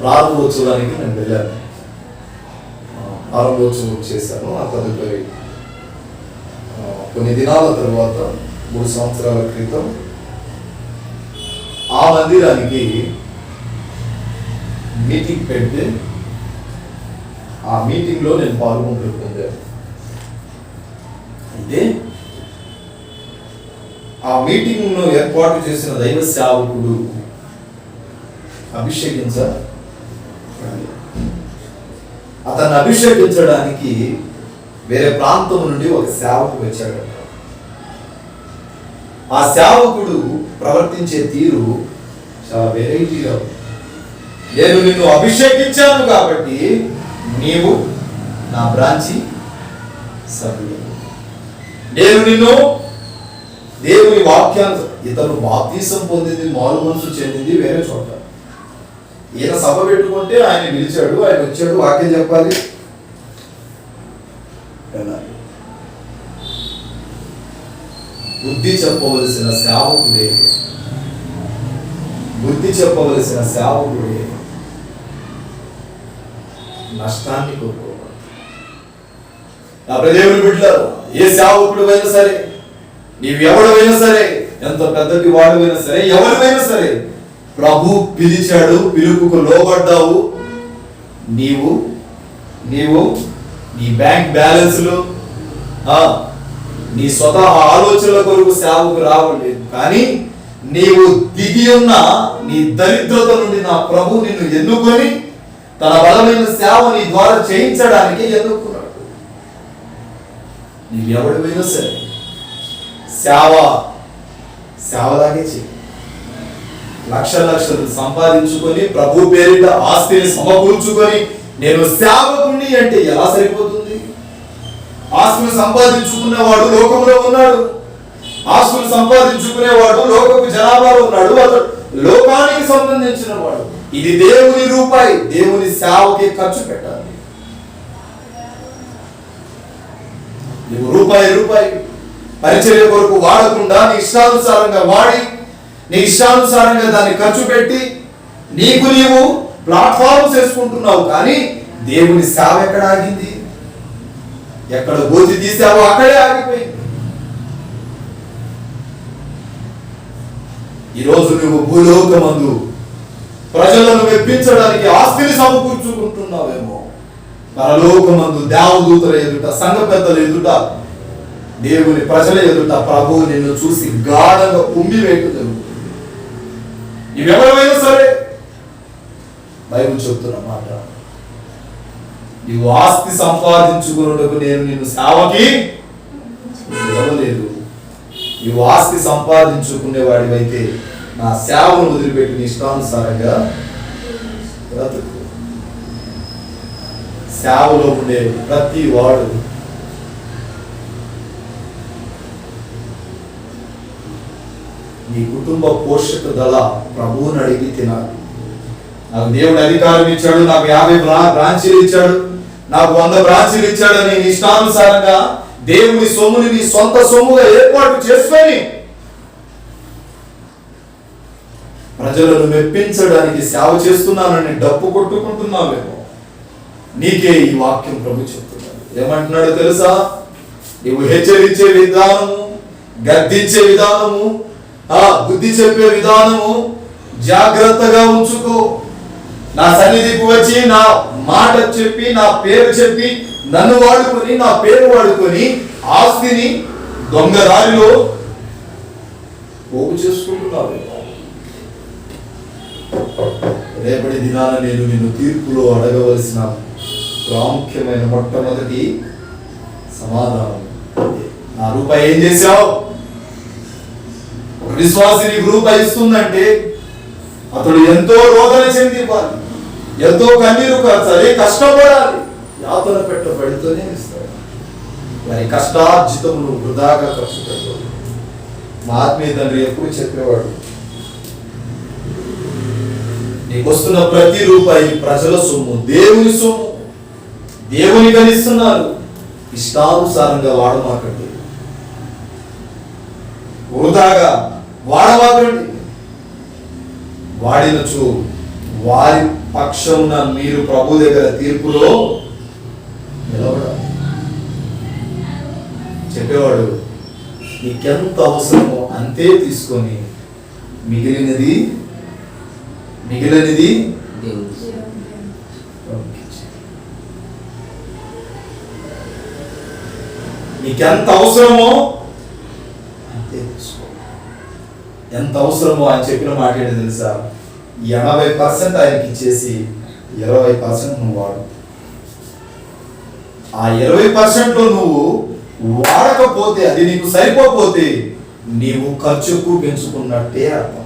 ప్రారంభోత్సవానికి నేను వెళ్ళాను. ప్రారంభోత్సవం చేశాను. ఆ తదుపరి కొన్ని దినాల తర్వాత 3 సంవత్సరాల క్రితం ఆ మందిరానికి మీటింగ్ పెడితే ఆ మీటింగ్ లో నేను పాల్గొంటున్నాను. అయితే ఆ మీటింగ్ ను ఏర్పాటు చేసిన దైవ సేవకుడు అతన్ని అభిషేకించడానికి వేరే ప్రాంతం నుండి ఒక సేవకుడు వచ్చాడు. ఆ సేవకుడు ప్రవర్తించే తీరు చాలా వెరైటీగా ఉంది. నేను నిన్ను అభిషేకించాను కాబట్టి నీవు నా బ్రాంచి సభ్యుడు. నేను నిన్ను దేవుని వాక్యాన్ని, ఇతను బాప్తీసం పొందింది, మారు మనసు చెందింది వేరే చోట. ఈయన సభ పెట్టుకుంటే ఆయన పిలిచాడు, ఆయన వచ్చాడు, వాక్యం చెప్పాలి. బుద్ధి చెప్పవలసిన సేవకుడే నష్టాన్ని కోరుకోవాలి. నా దేవుని బిడ్డలారా, ఏ సేవకుడు అయినా సరే, నీవు ఎవడైనా సరే, ఎంత పెద్దటి వాడువైనా సరే, ఎవరివైనా సరే, ప్రభు పిలిచాడు, పిలుపుకు లోబడ్డావు. నీవు నీ బ్యాంక్ బ్యాలెన్స్లు, నీ స్వతహా ఆలోచనల కొరకు సేవకు రావలేదు. కానీ నీవు దిగి ఉన్న నీ దరిద్రత నుండి నా ప్రభు నిన్ను ఎన్నుకొని తన బలమైన సేవ నీ ద్వారా చేయించడానికి ఎన్నుకున్నాడు. నీవు ఎవడివైనా సరే సేవలాగే చేయి. లక్షలు సంపాదించుకొని ప్రభు పేరిట ఆస్తిని సమకూర్చుకొని నేను సేవకుణ్ణి అంటే ఎలా సరిపోతుంది? ఆస్తులు సంపాదించుకునేవాడు లోకంలో ఉన్నాడు, ఆస్తులు సంపాదించుకునేవాడు లోకపు జనాభాలో ఉన్నాడు, అతడు లోకానికి సంబంధించిన వాడు. ఇది దేవుని రూపాయి, దేవుని సేవకి ఖర్చు పెట్టాలి. నువ్వు రూపాయి పరిచర్య కొరకు వాడకుండా నీ ఇష్టానుసారంగా వాడి, నీ ఇష్టానుసారంగా దాన్ని ఖర్చు పెట్టి నీవు ప్లాట్ఫామ్ చేసుకుంటున్నావు. కానీ దేవుని సేవ ఎక్కడ ఆగింది? ఎక్కడ గోతి తీసావో అక్కడే ఆగిపోయింది. ఈరోజు నువ్వు భూలోకమందు ప్రజలను మెప్పించడానికి ఆస్తిని సమకూర్చుకుంటున్నావేమో, పరలోకమందు దేవదూతల ఎదుట, సంఘ పెద్దల ఎదుట, దేవుని ప్రజల ఎదుట ప్రభువు నిన్ను చూసి గాఢంగా ఉమ్మివేయటం జరుగుతుంది. ఇవెవరైనా సరే బైబిల్ చెప్తున్న మాట, నీవు ఆస్తి సంపాదించుకున్నటకు నేను నిన్ను సేవకి పిలవలేదు. నీవు ఆస్తి సంపాదించుకునేవాడివైతే నా సేవను వదిలిపెట్టి నీ ఇష్టానుసారంగా బ్రతుకు. సేవలో ఉండే ప్రతి వాడు నీ కుటుంబ పోషకుదల ప్రభువుని అడిగి తినాలి. నాకు దేవుడు అధికారం ఇచ్చాడు, నాకు 50 బ్రాంచీలు ఇచ్చాడు, నాకు 100 బ్రాంచీలు ఇచ్చాడని నీ ఇష్టానుసారంగా దేవుని సొమ్ముని నీ సొంత సొమ్ముగా ఏర్పాటు చేసుకొని ప్రజలను మెప్పించడానికి సేవ చేస్తున్నానని డప్పు కొట్టుకుంటున్నావేమో. నీకే ఈ వాక్యం ప్రభు చెప్తున్నాడు. ఏమంటున్నాడో తెలుసా? నువ్వు హెచ్చరించే విధానము, గద్దించే విధానము, బుద్ధి చెప్పే విధానము జాగ్రత్తగా ఉంచుకో. నా సన్నిధికి వచ్చి నా మాట చెప్పి, నా పేరు చెప్పి, నన్ను వాడుకొని, నా పేరు వాడుకొని ఆస్తిని దొంగదారిలో పోగు చేసుకుంటున్నావు. రేపటి దినాన నేను నిన్ను తీర్పులో అడగవలసిన ప్రాముఖ్యమైన మొట్టమొదటి సమాధానం, నా రూపాయి ఏం చేశావు? ఒక విశ్వాసి నీకు రూపాయి ఇస్తుందంటే అతడు ఎంతో రోదన చెందివ్వాలి, ఎంతో కన్నీరు కార్చాలి, కష్టపడాలి, యాతన పెట్టబడితేనే ఇస్తాడు. వారి కష్టార్జితమును వృధాగా ఖర్చు పెట్టాడు. మా ఆత్మీయ తండ్రి ఎప్పుడు చెప్పేవాడు, నీకు వస్తున్న ప్రతి రూపాయి ప్రజల సొమ్ము, దేవుని సొమ్ము, దేవుని గణిస్తున్నారు. ఇష్టానుసారంగా వాడమాకండి, వృధాగా వాడమాకండి. వాడినచు వారి పక్షమున మీరు ప్రభు దగ్గర తీర్పులో నిలబడాలి. చెప్పేవాడు నీకెంత అవసరమో అంతే తీసుకొని మిగిలినది నీకెంత అవసరమో అంతే తీసుకో. ఎంత అవసరమో ఆయన చెప్పిన మాట ఏంటో తెలుసా? 80% ఆయనకి ఇచ్చేసి 20% నువ్వు వాడు. ఆ 20%లో నువ్వు వాడకపోతే, అది నీకు సరిపోతే నీవు ఖర్చుకు పెంచుకున్నట్టే అర్థం.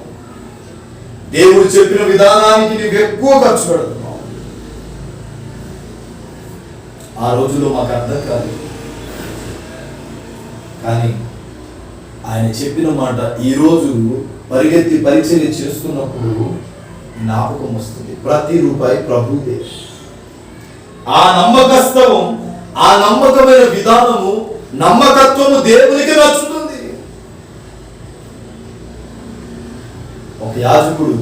దేవుడు చెప్పిన విధానానికి నీకు ఎక్కువ ఖర్చు పెడుతున్నావు. ఆ రోజులో మాకు అర్థం కాదు, కానీ ఆయన చెప్పిన మాట ఈరోజు పరిగెత్తి పరిచర్య చేస్తున్నప్పుడు జ్ఞాపకం వస్తుంది. ప్రతి రూపాయి ప్రభుదే. ఆ నమ్మకస్తవం, ఆ నమ్మకమైన విధానము, నమ్మకత్వము దేవునికి నచ్చుతుంది. ఒక యాజకుడు,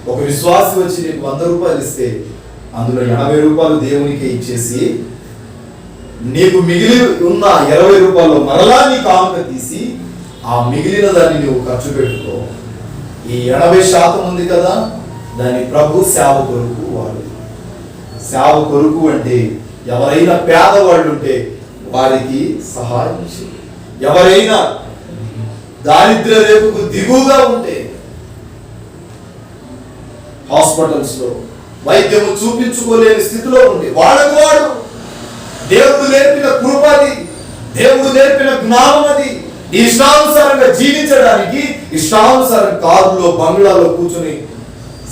ఒక విశ్వాసి వచ్చి నీకు 100 రూపాయలు ఇస్తే అందులో 80 రూపాయలు దేవునికి ఇచ్చేసి నీకు మిగిలి ఉన్న 20 రూపాయలు మరలా నీ కానుక తీసి ఆ మిగిలిన దాన్ని నువ్వు ఖర్చు పెట్టుకో. ఈ 80% ఉంది కదా, దాని ప్రభు సేవ కొరకు వాడు. సేవ కొరకు అంటే ఎవరైనా పేదవాళ్ళు ఉంటే వారికి సహాయం చేయి. ఎవరైనా దారిద్ర్య రేపుకు దిగువగా ఉంటే, హాస్పిటల్స్ లో వైద్యము చూపించుకోలేని స్థితిలో ఉంటే వాళ్ళకు వాడు. దేవుడు నేర్పిన కృపది, దేవుడు నేర్పిన జ్ఞానం అది. ఇష్టానుసారంగా జీవించడానికి, ఇష్టానుసారం కారులో బంగ్లాలో కూర్చొని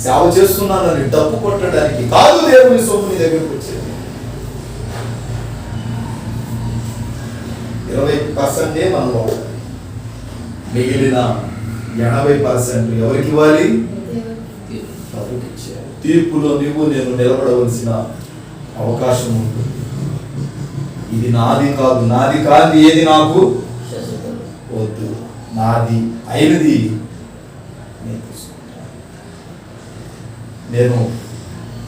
సేవ చేస్తున్నానని డప్పు కొట్టడానికి కాదు దేవుని సొమ్ము నీ దగ్గరకు వచ్చేది. 20% మనం వాడాలి, మిగిలిన 80% ఎవరికి ఇవ్వాలి? ప్రభుకి ఇచ్చేయాలి. తీర్పులో నువ్వు నేను నిలబడవలసిన అవకాశం ఉంటుంది. ఇది నాది కాదు, నాది కాదు ఏది నాకు వద్దు, నాది అయినది నేను తీసుకుంటాను. నేను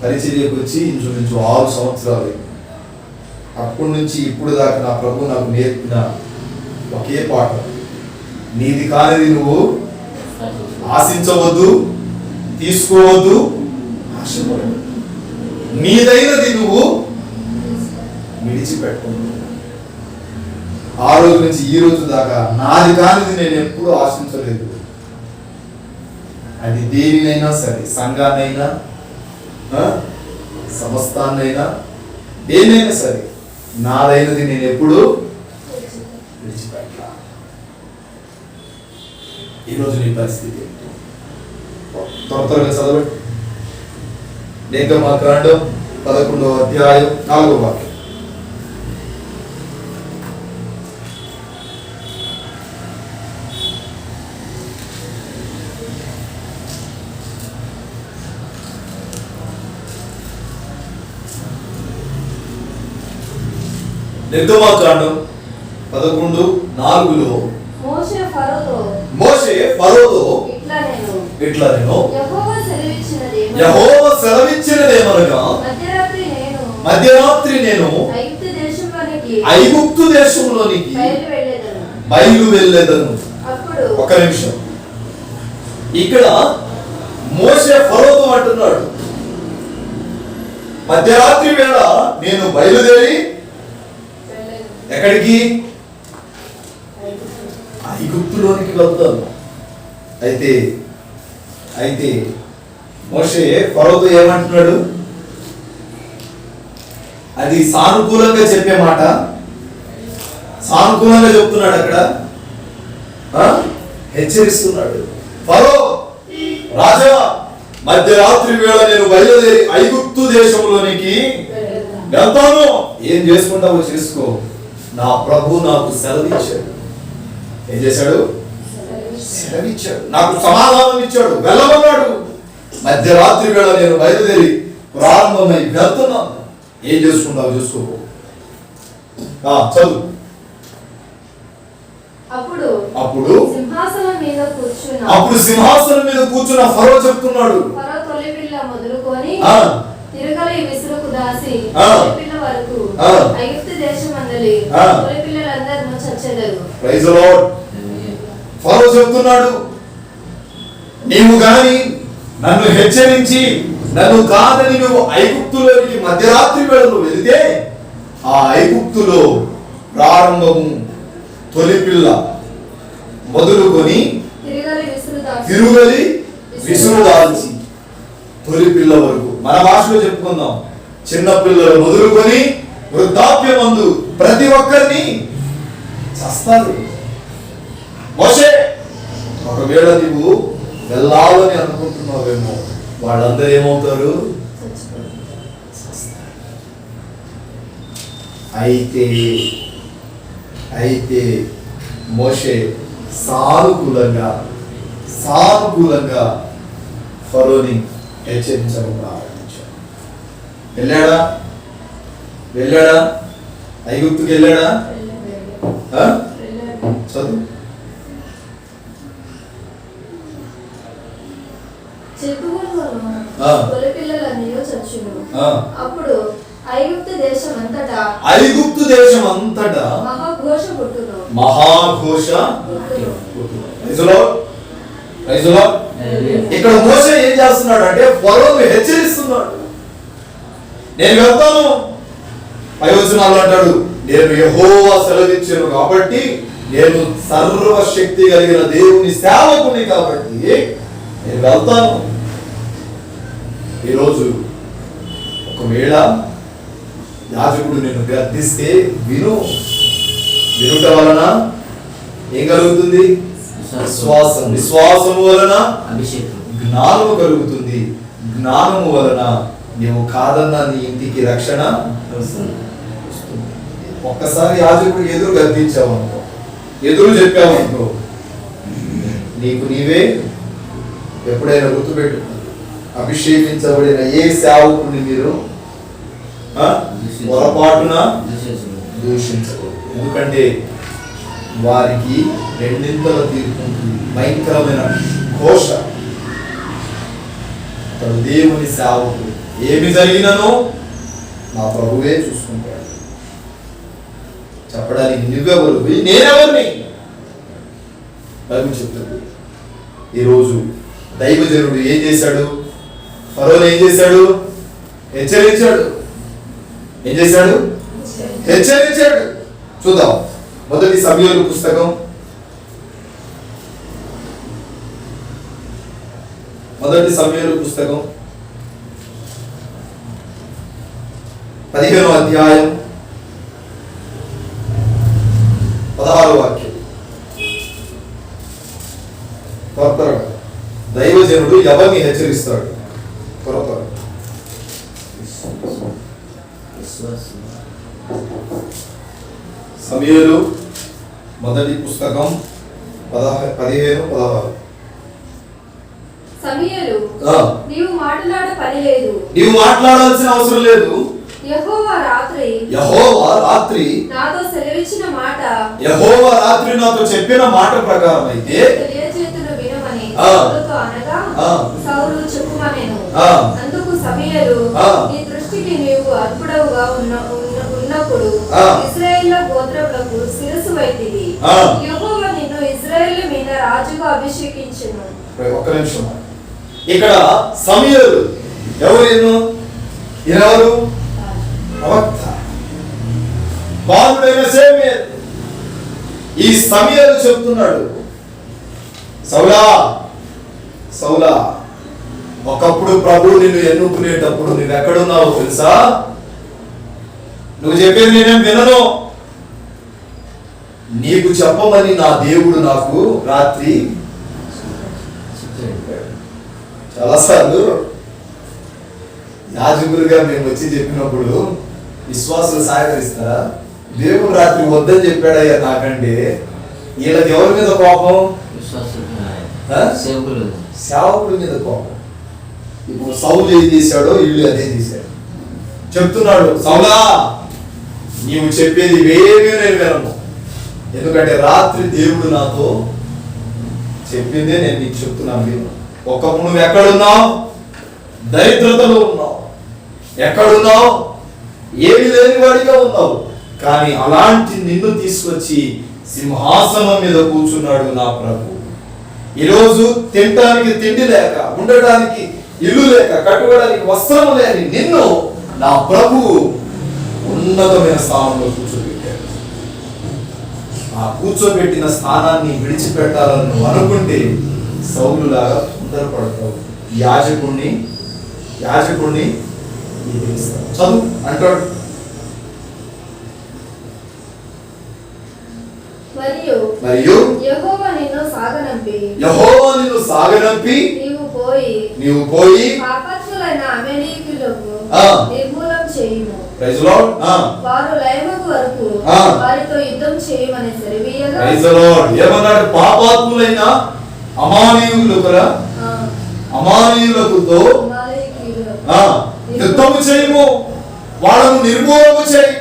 పరిచర్యకు వచ్చి ఇంచుమించు 6 సంవత్సరాలు. అప్పటి నుంచి ఇప్పుడు దాకా నా ప్రభు నాకు నేర్పిన ఒకే పాట, నీది కానిది నువ్వు ఆశించవద్దు, తీసుకోవద్దు, ఆశపడవద్దు. నీదైనది నువ్వు విడిచిపెట్టవద్దు. ఆ రోజు నుంచి ఈ రోజు దాకా నాది కానిది నేను ఎప్పుడూ ఆశించలేదు. అది దేనినైనా సరే, సంఘాన్నైనా, సమస్తాన్నైనా, దేనైనా సరే నాదైనది నేను ఎప్పుడు విడిచిపెట్టా. ఈరోజు నీ పరిస్థితి ఏంటి? త్వరగా చదవండి. నిర్గమకాండం 11వ అధ్యాయం 4వ వాక్యం. నిర్గమకాండం 11:4లో మోషే ఫరోతో ఇట్లా నేను యెహోవా సెలవిచ్చినదేమనగా మధ్యరాత్రి నేను ఐగుప్తు దేశంలోనికి బయలు వెళ్ళేదను. ఒక నిమిషం, ఇక్కడ మోషే ఫరోతో అంటున్నాడు, మధ్యరాత్రి వేళ నేను బయలుదేరి ఎక్కడికి? ఐగుప్తులోనికి వెళ్తాను. అయితే మోషే ఫరోతో ఏమంటున్నాడు? అది సానుకూలంగా చెప్పే మాట, సానుకూలంగా చెప్తున్నాడు. అక్కడ హెచ్చరిస్తున్నాడు, ఫరో రాజా, మధ్యరాత్రి వేళ నేను బయలుదేరి ఐగుప్తు దేశంలోనికి వెళ్తాను. ఏం చేసుకుంటావో చేసుకో, నా ప్రభు నాకు సెలవిచ్చాడు. ఏం చేశాడు? సెలవిచ్చాడు, నాకు సమాధానం ఇచ్చాడు, వెళ్ళమన్నాడు. మధ్యరాత్రి వేళ నేను బయలుదేరి ప్రారంభమై వెళ్తున్నాను. ఏం చేసుకుంటావు చూసుకో. చదువు. అప్పుడు సింహాసనం మీద కూర్చున్న ఫరో చెప్తున్నాడు, మొదలుకొని తిరగలి విసురుకు దాసి పిల్ల వరకు ఐగుప్తు దేశమందలి పిల్లలందరూ చచ్చెదరు. Praise the Lord. ఫరో చెప్తున్నాడు, నీవు గాని నన్ను హెచ్చరించి నన్ను కాదని నువ్వు ఐగుప్తులోనికి మధ్యరాత్రి వేళలో వెళితే ఆ ఐగుప్తులో ప్రారంభము తొలి పిల్ల మొదలుకొని తిరుగలి విసురు దాల్చి తొలి పిల్ల వరకు, మన భాషలో చెప్పుకుందాం, చిన్న పిల్లలు మొదలుకొని వృద్ధాప్యమందు ప్రతి ఒక్కరిని చస్తారు. మోషే, ఒకవేళ నువ్వు వెళ్ళాలని అనుకుంటున్నావేమో, వాళ్ళందరూ ఏమవుతారు? అయితే మోషే సానుకూలంగా ఫరోని హెచ్చరించడం ప్రారంభించాడు. వెళ్ళాడా? ఐగుప్తుకి వెళ్ళాడా? చదువు. అప్పుడు ఐగుప్తు దేశం అంతటా మహాఘోష. ఇక్కడ మోషే ఏం చేస్తున్నాడు అంటే ఫరోను హెచ్చరిస్తున్నాడు. నేను వెళ్తాను. ప్రయోజనాలు అంటాడు, నేను యెహోవా సెలవిచ్చాను కాబట్టి, నేను సర్వశక్తి కలిగిన దేవుని సేవకుని కాబట్టి నేను వెళ్తాను. ఈరోజు ఒకవేళ యాజకుడు నేను గద్దిస్తే వినుట వలన ఏం కలుగుతుంది? విశ్వాసము వలన జ్ఞానము కలుగుతుంది. జ్ఞానము వలన నువ్వు కాదన్న నీ ఇంటికి రక్షణ వస్తుంది. ఒక్కసారి యాజకుడు ఎదురు గద్దించావనుకో, ఎదురు చెప్పావనుకో, నీకు నీవే ఎప్పుడైనా గుర్తుపెట్టు, అభిషేకించబడిన ఏ సేవకుని మీరు పొరపాటున దూషించకూడదు. ఎందుకంటే వారికి రెండింతల తీర్పు ఉంటుంది. భయంకరమైన ఘోష. అతడు దేవుని సేవకుడు, ఏమి జరిగిననో నా ప్రభువే చూసుకుంటాడు. చెప్పడానికి నువ్వెవరు, నేనెవరిని బైబిల్ చెప్తుంది. ఈరోజు దైవజనుడు ఏం చేశాడు? ఫరోని ఏం చేశాడు? హెచ్చరించాడు. ఏం చేశాడు? హెచ్చరించాడు. చూద్దాం. మొదటి సమూయేలు పుస్తకం 1 15వ అధ్యాయం 16వ వాక్యం. త్వరగా దైవజనుడు ఎవరిని హెచ్చరిస్తాడు? త్వరగా సమూయేలు మొదటి పుస్తకం 15:16. సమూయేలు, నీవు మాట్లాడ పని లేదు, నీవు మాట్లాడాల్సిన అవసరం లేదు. యెహోవా రాత్రి నాతో సెలవిచ్చిన మాట, యెహోవా రాత్రి నాతో చెప్పిన మాట ప్రకారం అయితే తెలియజేతును వినమని సౌలుతో అనగా సౌలు చెప్పుమనెను. అందుకు సమూయేలు, నీ దృష్టికి నీవు అల్పుడవుగా ఉన్నప్పుడు ఇశ్రాయేలు గోత్రములకు శిరస్సు వైతివి. యెహోవా నిన్ను ఇశ్రాయేలు మీద రాజుగా అభిషేకించెను. ఒక్క నిమిషం. ఇక్కడ సమూయేలు ఎవరు? ప్రవక్త, బాలుడైన సమూయేలు. ఈ సమూయేలు చెప్తున్నాడు, సౌలా సౌలా, ఒకప్పుడు ప్రభువు నిన్ను ఎన్నుకునేటప్పుడు నువ్వు ఎక్కడున్నావో తెలుసా? నువ్వు చెప్పేది నేనేం వినను. నీకు చెప్పమని నా దేవుడు నాకు రాత్రి చాలాసార్లు యాజకులుగా మేము వచ్చి చెప్పినప్పుడు విశ్వాసులు సహకరిస్తారా? దేవుడు రాత్రి వద్దని చెప్పాడయ్యా నాకంటే, వీళ్ళకి ఎవరి మీద కోపం? సేవకుడి మీద కోపం. ఇప్పుడు సౌలు ఏది చేశాడో వీళ్ళు అదే చేశాడు. చెప్తున్నాడు, సౌలా నీవు చెప్పేది ఏమీ నేను వినను, ఎందుకంటే రాత్రి దేవుడు నాతో చెప్పిందే నేను నీకు చెప్తున్నాను విను. ఒకప్పుడు నువ్వు ఎక్కడున్నావు? దరిద్రతలో ఉన్నావు, ఎక్కడున్నావు? ఏమి లేని వాడిగా ఉన్నావు. కానీ అలాంటి నిన్ను తీసుకొచ్చి సింహాసనం మీద కూర్చున్నాడు నా ప్రభు. ఈరోజు తినడానికి తిండి లేక, ఉండటానికి ఇల్లు లేక, కట్టుకోవడానికి వస్త్రం లేని నిన్ను నా ప్రభు ఉన్నతమైన స్థానంలో కూర్చోబెట్టాడు. ఆ కూర్చోబెట్టిన స్థానాన్ని విడిచిపెట్టాలని నువ్వు అనుకుంటే సౌలులాగా తొందరపడతావు. యాజకుణ్ణి చదువు అంటాడు. మరియు యెహోవా నిన్ను సాగనంపి నీవు పోయి పాపాత్ములైన అమలేకీయులను నిర్మూలం చేయుము. Praise lord. వారు లయమగు వరకు వారితో యుద్ధం చేయమని సెలవీయగా, ప్రైజ్ లార్డ్. ఏమన్నాడు? పాపాత్ములైన అమానీయులతో యుద్ధము చేయము, వాళ్ళను నిర్మూలము చేయి.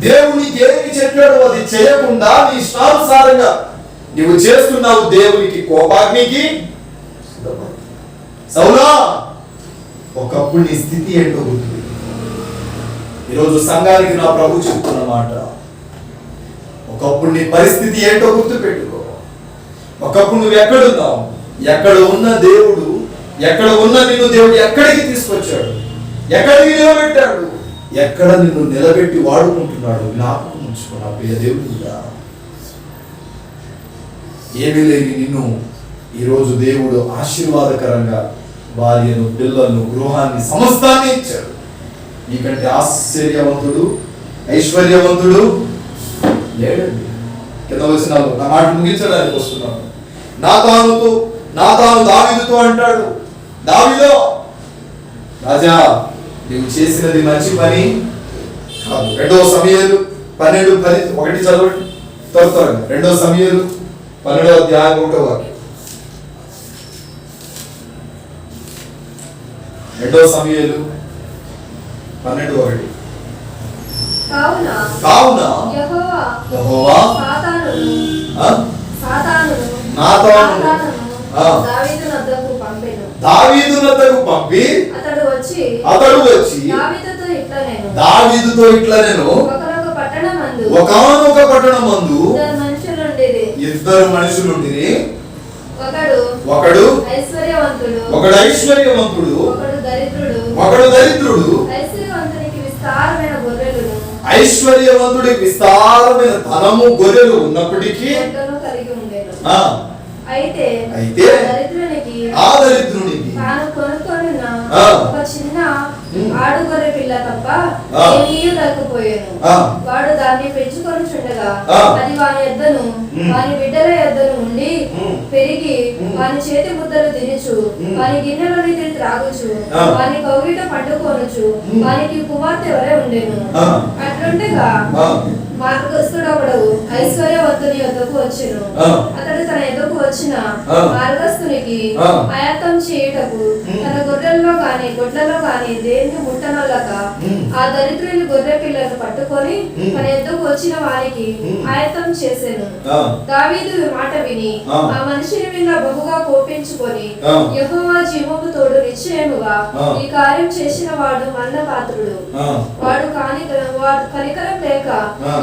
దేవునికి ఏమి చెప్పాడు అది చేయకుండా నీ ఇష్టానుసారంగా నువ్వు చేస్తున్నావు, దేవునికి కోపాగ్నికి. సౌలా, ఒకప్పుడు నీ స్థితి ఏంటో గుర్తు. ఈరోజు సంఘానికి నా ప్రభు చెప్తున్న మాట, ఒకప్పుడు నీ పరిస్థితి ఏంటో గుర్తు పెట్టుకో. ఒకప్పుడు నువ్వు ఎక్కడున్నావు? ఎక్కడ ఉన్న దేవుడు, ఎక్కడ ఉన్న నిన్ను దేవుడు ఎక్కడికి తీసుకొచ్చాడు, ఎక్కడికి నిలబెట్టాడు, ఎక్కడ నిన్ను నిలబెట్టి వాడుకుంటున్నాడు. జ్ఞాపకం ఉంచుకున్నా ప్రియ దేవుడుగా. ఏమీ లేని నిన్ను ఈరోజు దేవుడు ఆశీర్వాదకరంగా భార్యను, పిల్లలను, గృహాన్ని, సమస్తాన్ని ఇచ్చాడు. నీకంటే ఆశ్చర్యవంతుడు, ఐశ్వర్యవంతుడు లేడండి. కింద వచనాలు నా మాట ముగించడానికి వస్తున్నాను. నాతాను దావీదుతో అంటాడు, దావీదో రాజా, నీవు చేసినది మంచి పని కాదు. 2వ సమూయేలు 12:1 చదవండి త్వరగా. 2వ సమూయేలు 12వ అధ్యాయం 1వ వాక్యం. 2వ సమూయేలు 12:1. కావున యెహోవా దావీదు నద్దకు పంపి అతడు వచ్చి దావీదుతో ఇట్లా నేను ఒకానొక పట్టణమందు ఇద్దరు మనుషులుండిరి. ఒకడు ఐశ్వర్యవంతుడు, ఒకడు దరిద్రుడు. ఐశ్వర్యవంతుడికి విస్తారమైన ధనము, గొర్రెలు ఉన్నప్పటికీ అయితే ఆ దరిద్రునికి తాను కొనుక్కొనిన ఒక చిన్న ఆడు గొర్రె ఏమీ దక్కపోయాను. వాడు దాన్ని పెంచుకొనుచుండగా అది వాని యొద్దను వాని బిడ్డల యొద్దను ఉండి పెరిగి వాని చేతి ముద్దలు తినుచు వాని గిన్నెలోని తిని త్రాగుచు వాని కౌగిట పండుకొనుచు వానికి కుమార్తె వలె ఉండెను. అట్లుండగా మార్గస్థుడొకడు ఐశ్వర్యవంతుని యొద్దకు వచ్చెను. అతడు తన యొద్దకు వచ్చిన మార్గస్థునికి అయాతం చేయుటకు తన గొర్రెల్లో గాని గొడ్లలో గాని దేన్ని ముట్టనొల్లక ఆ దరిద్రుని గొర్రె పిల్లను పట్టుకొని తన యొద్దకు వచ్చిన వారికి ఆయత్తం చేసెను. దావీదు మాట విని ఆ మనిషిని మీద బహుగా కోపించుకొని యెహోవా జీవము తోడు నిశ్చయముగా ఈ కార్యం చేసిన వాడు మరణపాత్రుడు. వాడు కనికరం లేక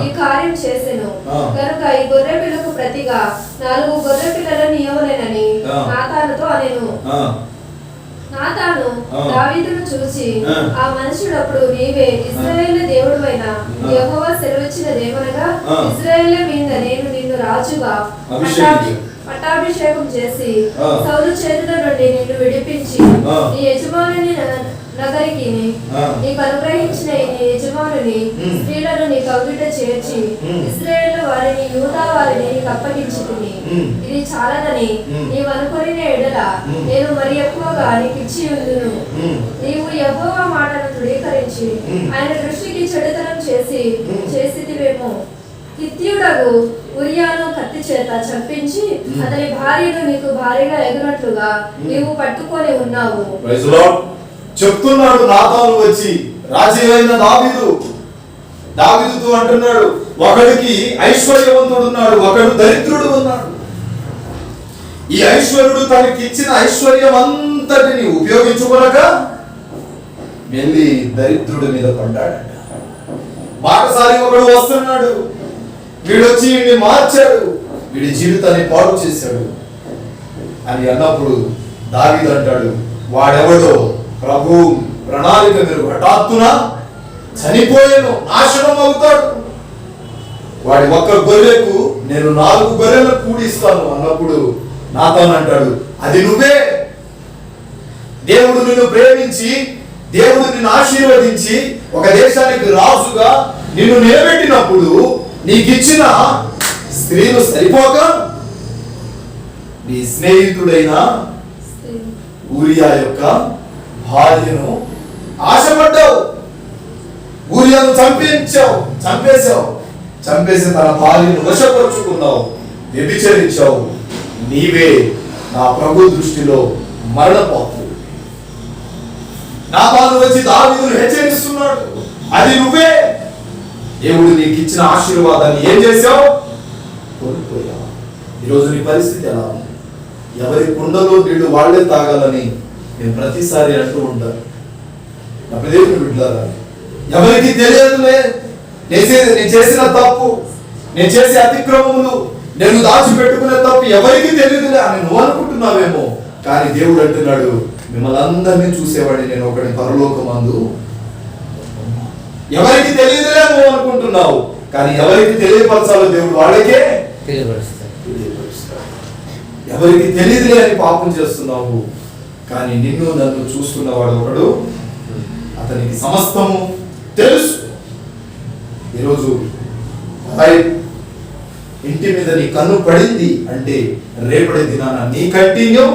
ఈ కార్యం చేసెను కనుక ఈ గొర్రె పిల్లకు ప్రతిగా 4 గొర్రె పిల్లలను ఇయ్యవలెనని నాతానుతో అనెను. నాతాను దావీదును చూసి ఆ మనుషుడప్పుడు నీవే ఇశ్రాయేలు దేవుడవైన యెహోవా సెలవిచ్చినదేమనగా ఇశ్రాయేలు మీద నేను నిన్ను రాజుగా పట్టాభిషేకం చేసి సౌలు చేతుల నుండి నిన్ను విడిపించి నీ యజమానుని నగరికి నీకు అనుగ్రహించిన నీ యజమానుని స్త్రీలను నీ కౌగిట చేర్చి ఇశ్రాయేలు వారిని యూదా వారిని నీకు అప్పగించుకుని ఇది చాలదని నీవు అనుకుని ఎడల నేను మరి ఎక్కువగా నీకు ఇచ్చి ఉందును. నీవు యెహోవా మాటను తృణీకరించి ఆయన దృష్టికి చెడుతనం చేసితివేమో. హిత్తీయుడగు ఉరియాను కత్తి చేత చంపించి అతని భార్యను నీకు భార్యగా ఎగునట్లుగా నీవు పట్టుకొని ఉన్నావు. చెప్తున్నాడు నాతాను వచ్చి రాజైన దావీదుతో అంటున్నాడు, ఒకడికి ఐశ్వర్యవంతుడు ఉన్నాడు, ఒకడు దరిద్రుడు ఉన్నాడు. ఈ ఐశ్వర్యుడు తనకి ఇచ్చిన ఐశ్వర్యం అంతటిని ఉపయోగించుకొనక వెళ్ళి దరిద్రుడి మీద పడ్డాడంట. బాటసారి ఒకడు వస్తున్నాడు, వీడొచ్చి వీడిని మార్చాడు, వీడి జీవితాన్ని పాడు చేశాడు అని అన్నప్పుడు దావీదు అంటాడు, వాడెవడో ప్రభు ప్రణాళిక మీరు హఠాత్తున చనిపోయాను, నాశనం అవుతాడు. వాడి ఒక్క గొర్రెకు నేను 4 గొర్రెలను కూడిస్తాను అన్నప్పుడు నాతాను అంటాడు, అది నువ్వే. దేవుడు నిన్ను ప్రేమించి, దేవుడు నిన్ను ఆశీర్వదించి ఒక దేశానికి రాజుగా నిన్ను నిలబెట్టినప్పుడు నీకిచ్చిన స్త్రీలు సరిపోక నీ స్నేహితుడైన ఊరియా యొక్క భార్యను ఆశపడ్డావు, ఊరియాను చంపేసి తన భార్యను వశపరుచుకున్నావు, వ్యభిచరించావు. నీవే నా ప్రభు దృష్టిలో మరణపాత్రుడు. నాతాను వచ్చి దావీదును హెచ్చరిస్తున్నాడు, అది నువ్వే. దేవుడు నీకు ఇచ్చిన ఆశీర్వాదాన్ని ఏం చేశావు? కోల్పోయావు. ఈరోజు నీ పరిస్థితి ఎలా ఉంది? ఎవరి కుండలో నీళ్లు వాళ్లే తాగాలని నేను ప్రతిసారి అంటూ ఉంటాను. నా దేవుని బిడ్డలారా, ఎవరికి తెలియదులే నేను చేసిన తప్పు, నేను చేసే అతిక్రమములు, నేను దాచిపెట్టుకునే తప్పు ఎవరికి తెలియదులే అని నువ్వు అనుకుంటున్నావేమో. కానీ దేవుడు అంటున్నాడు, మిమ్మల్ని అందరినీ చూసేవాడిని నేను ఒకటి పరలోకమందు. ఎవరికి తెలియదులే నువ్వు అనుకుంటున్నావు, కానీ ఎవరికి తెలియపరచాలో దేవుడు వాళ్ళకే తెలియపరుస్తాడు. ఎవరికి తెలియదులే అని పాపం చేస్తున్నావు, కానీ నిన్ను నన్ను చూస్తున్నవాడు ఒకడు, అతనికి సమస్తము తెలుసు. ఈరోజు ఇంటి మీద నీ కన్ను పడింది అంటే రేపటి దినాన నీ కంటిన్యూ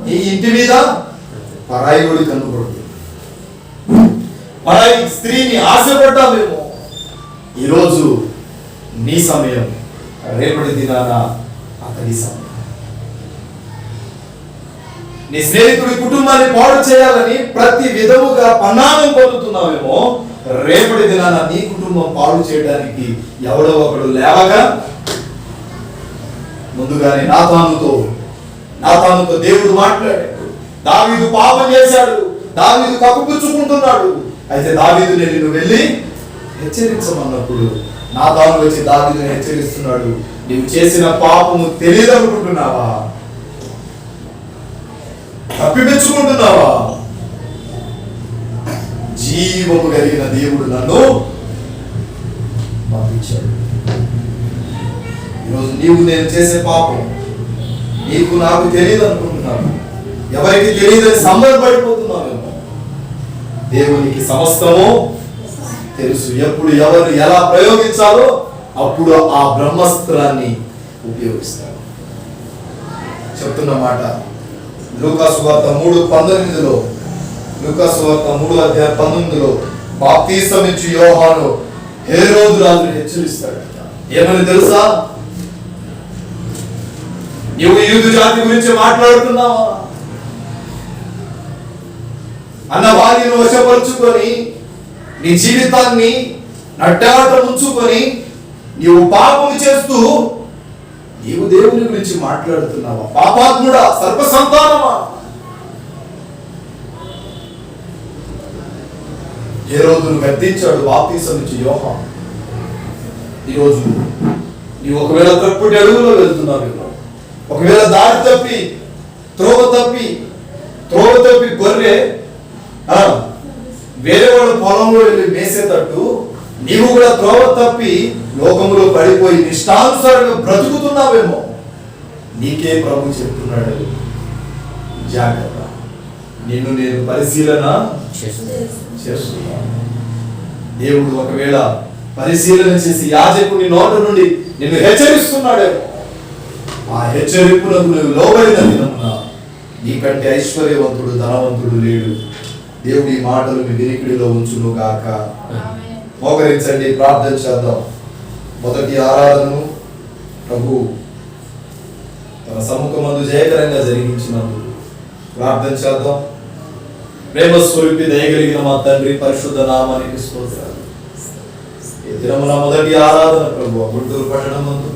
నీ ఇంటి మీద పరాయి కూడా కన్ను పడుతుంది. పరాయి స్త్రీని ఆశపడ్డావేమో, ఈరోజు నీ సమయం, రేపటి దినాన అతని సమయం. నీ స్నేహితుడి కుటుంబాన్ని పాడు చేయాలని ప్రతి విధముగా పన్నాగం పొందుతున్నావేమో, రేపటి దినాన నీ కుటుంబం పాడు చేయడానికి ఎవడో ఒకడు లేవగా ముందుగానే నాతానుతో దేవుడు మాట్లాడాడు. దావీదు పాపం చేశాడు, దావీదు కప్పుపుచ్చుకుంటున్నాడు. అయితే దావీదు నిన్ను వెళ్ళి హెచ్చరించమన్నప్పుడు నాతాను వచ్చి దావీదుని హెచ్చరిస్తున్నాడు, నీవు చేసిన పాపము తెలియదు అనుకుంటున్నావా? తప్పిపుచ్చుకుంటున్నావా? జీవము కలిగిన దేవుడు నన్ను పంపించాడు. ఈరోజు నీవు నేను చేసే పాపం నీకు నాకు తెలియదు అనుకుంటున్నాను, ఎవరికి తెలియదని సంబరపడిపోతున్నావేమో. దేవునికి సమస్తము తెలుసు. ఎప్పుడు ఎవరు ఎలా ప్రయోగించాలో అప్పుడు ఆ బ్రహ్మాస్త్రాన్ని ఉపయోగిస్తారు. చెప్తున్న మాట లూకా సువార్త 3:19లో, లూకా సువార్త 3:19లో బాప్తిసం ఇచ్చి యోహాను హేరోదు రాజును హెచ్చరిస్తాడు. ఏమని తెలుసా? నువ్వు యూదు జాతి గురించి మాట్లాడుతున్నావా అన్న వారిని వశపరుచుకొని నీ జీవితాన్ని నట్టాట ఉంచుకొని నీవు పాపము చేస్తూ నీవు దేవుని గురించి మాట్లాడుతున్నావా? పాపాత్ముడా, సర్ప సంతానమా? హేరోదును గద్దించాడు బాప్తిసం ఇచ్చి యోహాను. ఈరోజు నీవు ఒకవేళ తప్పుడు అడుగులో వెళ్తున్నావేమో, ఒకవేళ దారి తప్పి త్రోవ తప్పి గొర్రె వేరే వాళ్ళ పొలంలో వెళ్ళి మేసేటట్టు నీవు కూడా త్రోవ తప్పి లోకములో పడిపోయి నిష్టానుసారంగా బ్రతుకుతున్నావేమో. నీకే ప్రభు చెప్తున్నాడు, జాగ్రత్త, నిన్ను నేను పరిశీలన చేస్తున్నాను. దేవుడు ఒకవేళ పరిశీలన చేసి యాజకుని నోట నుండి నిన్ను హెచ్చరిస్తున్నాడేమో. ఆ హెచ్చరింపులకు నువ్వు లోబడిన దినమున నీకంటే ఐశ్వర్యవంతుడు, ధనవంతుడు లేడు. దేవుడి మాటలు మీ వినికిడిలో ఉంచును గాక. మోకరించండి, ప్రార్థన చేద్దాం. మొదటి ఆరాధనను ప్రభు తన సముఖమందు జయకరంగా జరిగించినందుకు ప్రార్థన చేద్దాం. ప్రేమ స్వరూపి దయగలిగిన మా తండ్రి, పరిశుద్ధ నామానికి స్తోత్రాలు. ఈ దినమున మొదటి ఆరాధన ప్రభు గుంటూరు పట్టణం నందు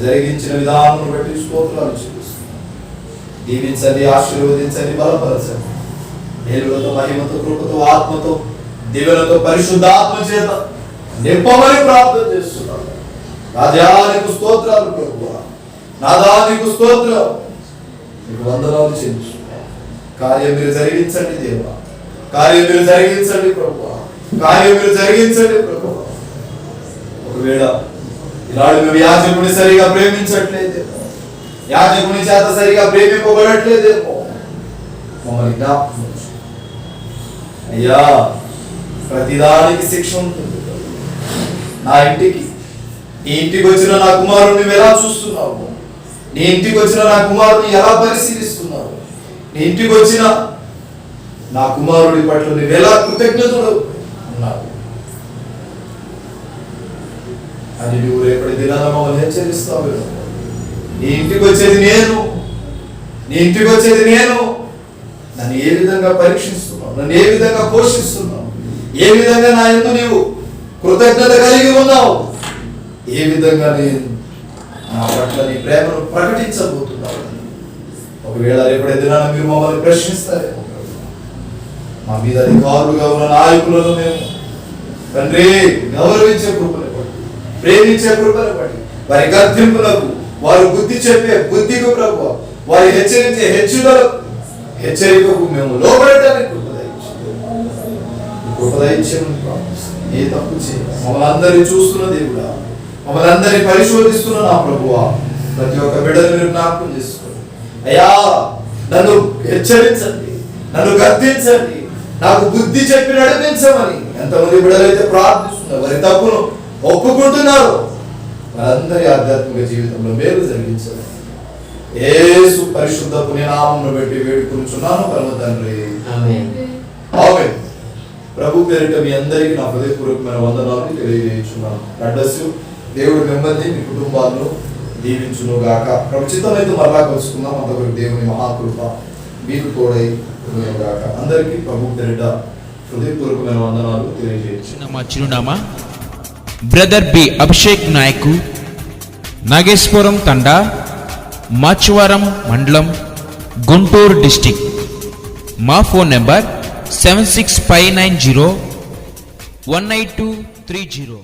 జరిగించిన విధానం బట్టి స్తోత్రాలు చెల్లిస్తున్నాం. దీవించండి, ఆశీర్వదించండి, బలపరచండి. మేలులతో, మహిమతో, కృపతో, ఆత్మతో, దీవెనతో, పరిశుద్ధాత్మ చేత నింపమని ప్రార్థన చేస్తున్నాం. రాజానికి స్తోత్రాలు ప్రభువా, నాదానికి స్తోత్రం, మీకు వందనాలు చెల్లిస్తున్నాం. కార్యం మీరు జరిగించండి దేవా, కార్యం మీరు జరిగించండి ప్రభువా, కార్యం మీరు జరిగించండి ప్రభువా. ఒకవేళ ఈనాడు మేము యాజకుని సరిగా ప్రేమించట్లేదేమో, యాజకుని చేత సరిగా ప్రేమింపబడట్లేదేమో, మమ్మల్ని జ్ఞాపకం అయ్యా. ప్రతిదానికి శిక్ష ఉంటుంది. నా ఇంటికి, నీ ఇంటికి వచ్చిన నా కుమారుడిని ఎలా చూస్తున్నావు? నీ ఇంటికి వచ్చిన నా కుమారుడిని ఎలా పరిశీలిస్తున్నావు? నీ ఇంటికి వచ్చిన నా కుమారుడి పట్ల నువ్వు ఎలా కృతజ్ఞతలు ఉన్నావు అని నువ్వు రేపటి దినాన మమ్మల్ని హెచ్చరిస్తావు. నీ ఇంటికి వచ్చేది నేను, నీ ఇంటికి వచ్చేది నేను. నన్ను ఏ విధంగా పరీక్షిస్తున్నావు? నన్ను ఏ విధంగా పోషిస్తున్నావు? ఏ విధంగా నా యందు నీవు కృతజ్ఞత కలిగి ఉన్నావు? ఏ విధంగా నేను నా పట్ల నీ ప్రేమను ప్రకటించబోతున్నావు? ఒకవేళ రేపటి దినాన మీరు మమ్మల్ని ప్రశ్నిస్తారేమో. మా మీద అధికారులుగా ఉన్న నాయకులను మేము తండ్రి గౌరవించే కృపను బట్టి, ప్రేమించే కృపను బట్టి, వారి గర్తింపులకు, వారు బుద్ధి చెప్పే బుద్ధికి ప్రభు, వారి హెచ్చరించే హెచ్చరికకు మేము లోబడటానికి కృపదయించమని ప్రార్థిస్తున్నాం. ఏ తప్పు చేయాలి? మమ్మల్ని అందరినీ చూస్తున్న దేవుడా, మమ్మల్ని అందరినీ పరిశోధిస్తున్న నా ప్రభువా, ప్రతి ఒక్క బిడ్డను మీరు జ్ఞాపకం చేసుకోండి అయ్యా. నన్ను హెచ్చరించండి, నన్ను గద్దించండి, నాకు బుద్ధి చెప్పి నడిపించమని ఎంతమంది బిడ్డలైతే ప్రార్థిస్తున్నారు, వారి తప్పును ఒప్పుకుంటున్నారు, వారందరి ఆధ్యాత్మిక జీవితంలో మేలు జరిగించండి. యేసు పరిశుద్ధ పుణ్యనామమును బట్టి వేడుకొనుచున్నాను పరమ తండ్రి, ఆమేన్. ఆమేన్. ప్రభు పేరిట మీ అందరికీ నా హృదయపూర్వకమైన వందనాలు తెలియజేస్తున్నాను. అడ్రస్సు దేవుడు మిమ్మల్ని, మీ కుటుంబాలను దీవించును గాక. ప్రభుత్వమైతే మరలా కలుసుకుందాం. అంతవరకు దేవుని మహాకృప మీకు తోడై గాక. అందరికీ ప్రభు పేరిట హృదయపూర్వకమైన వందనాలు తెలియజేస్తున్నాను. మా చిరునామా బ్రదర్ బి అభిషేక్ నాయక్, నాగేశ్వరం తండా, మాచువరం మండలం, గుంటూరు డిస్టిక్. మా ఫోన్ నెంబర్ 7659018230.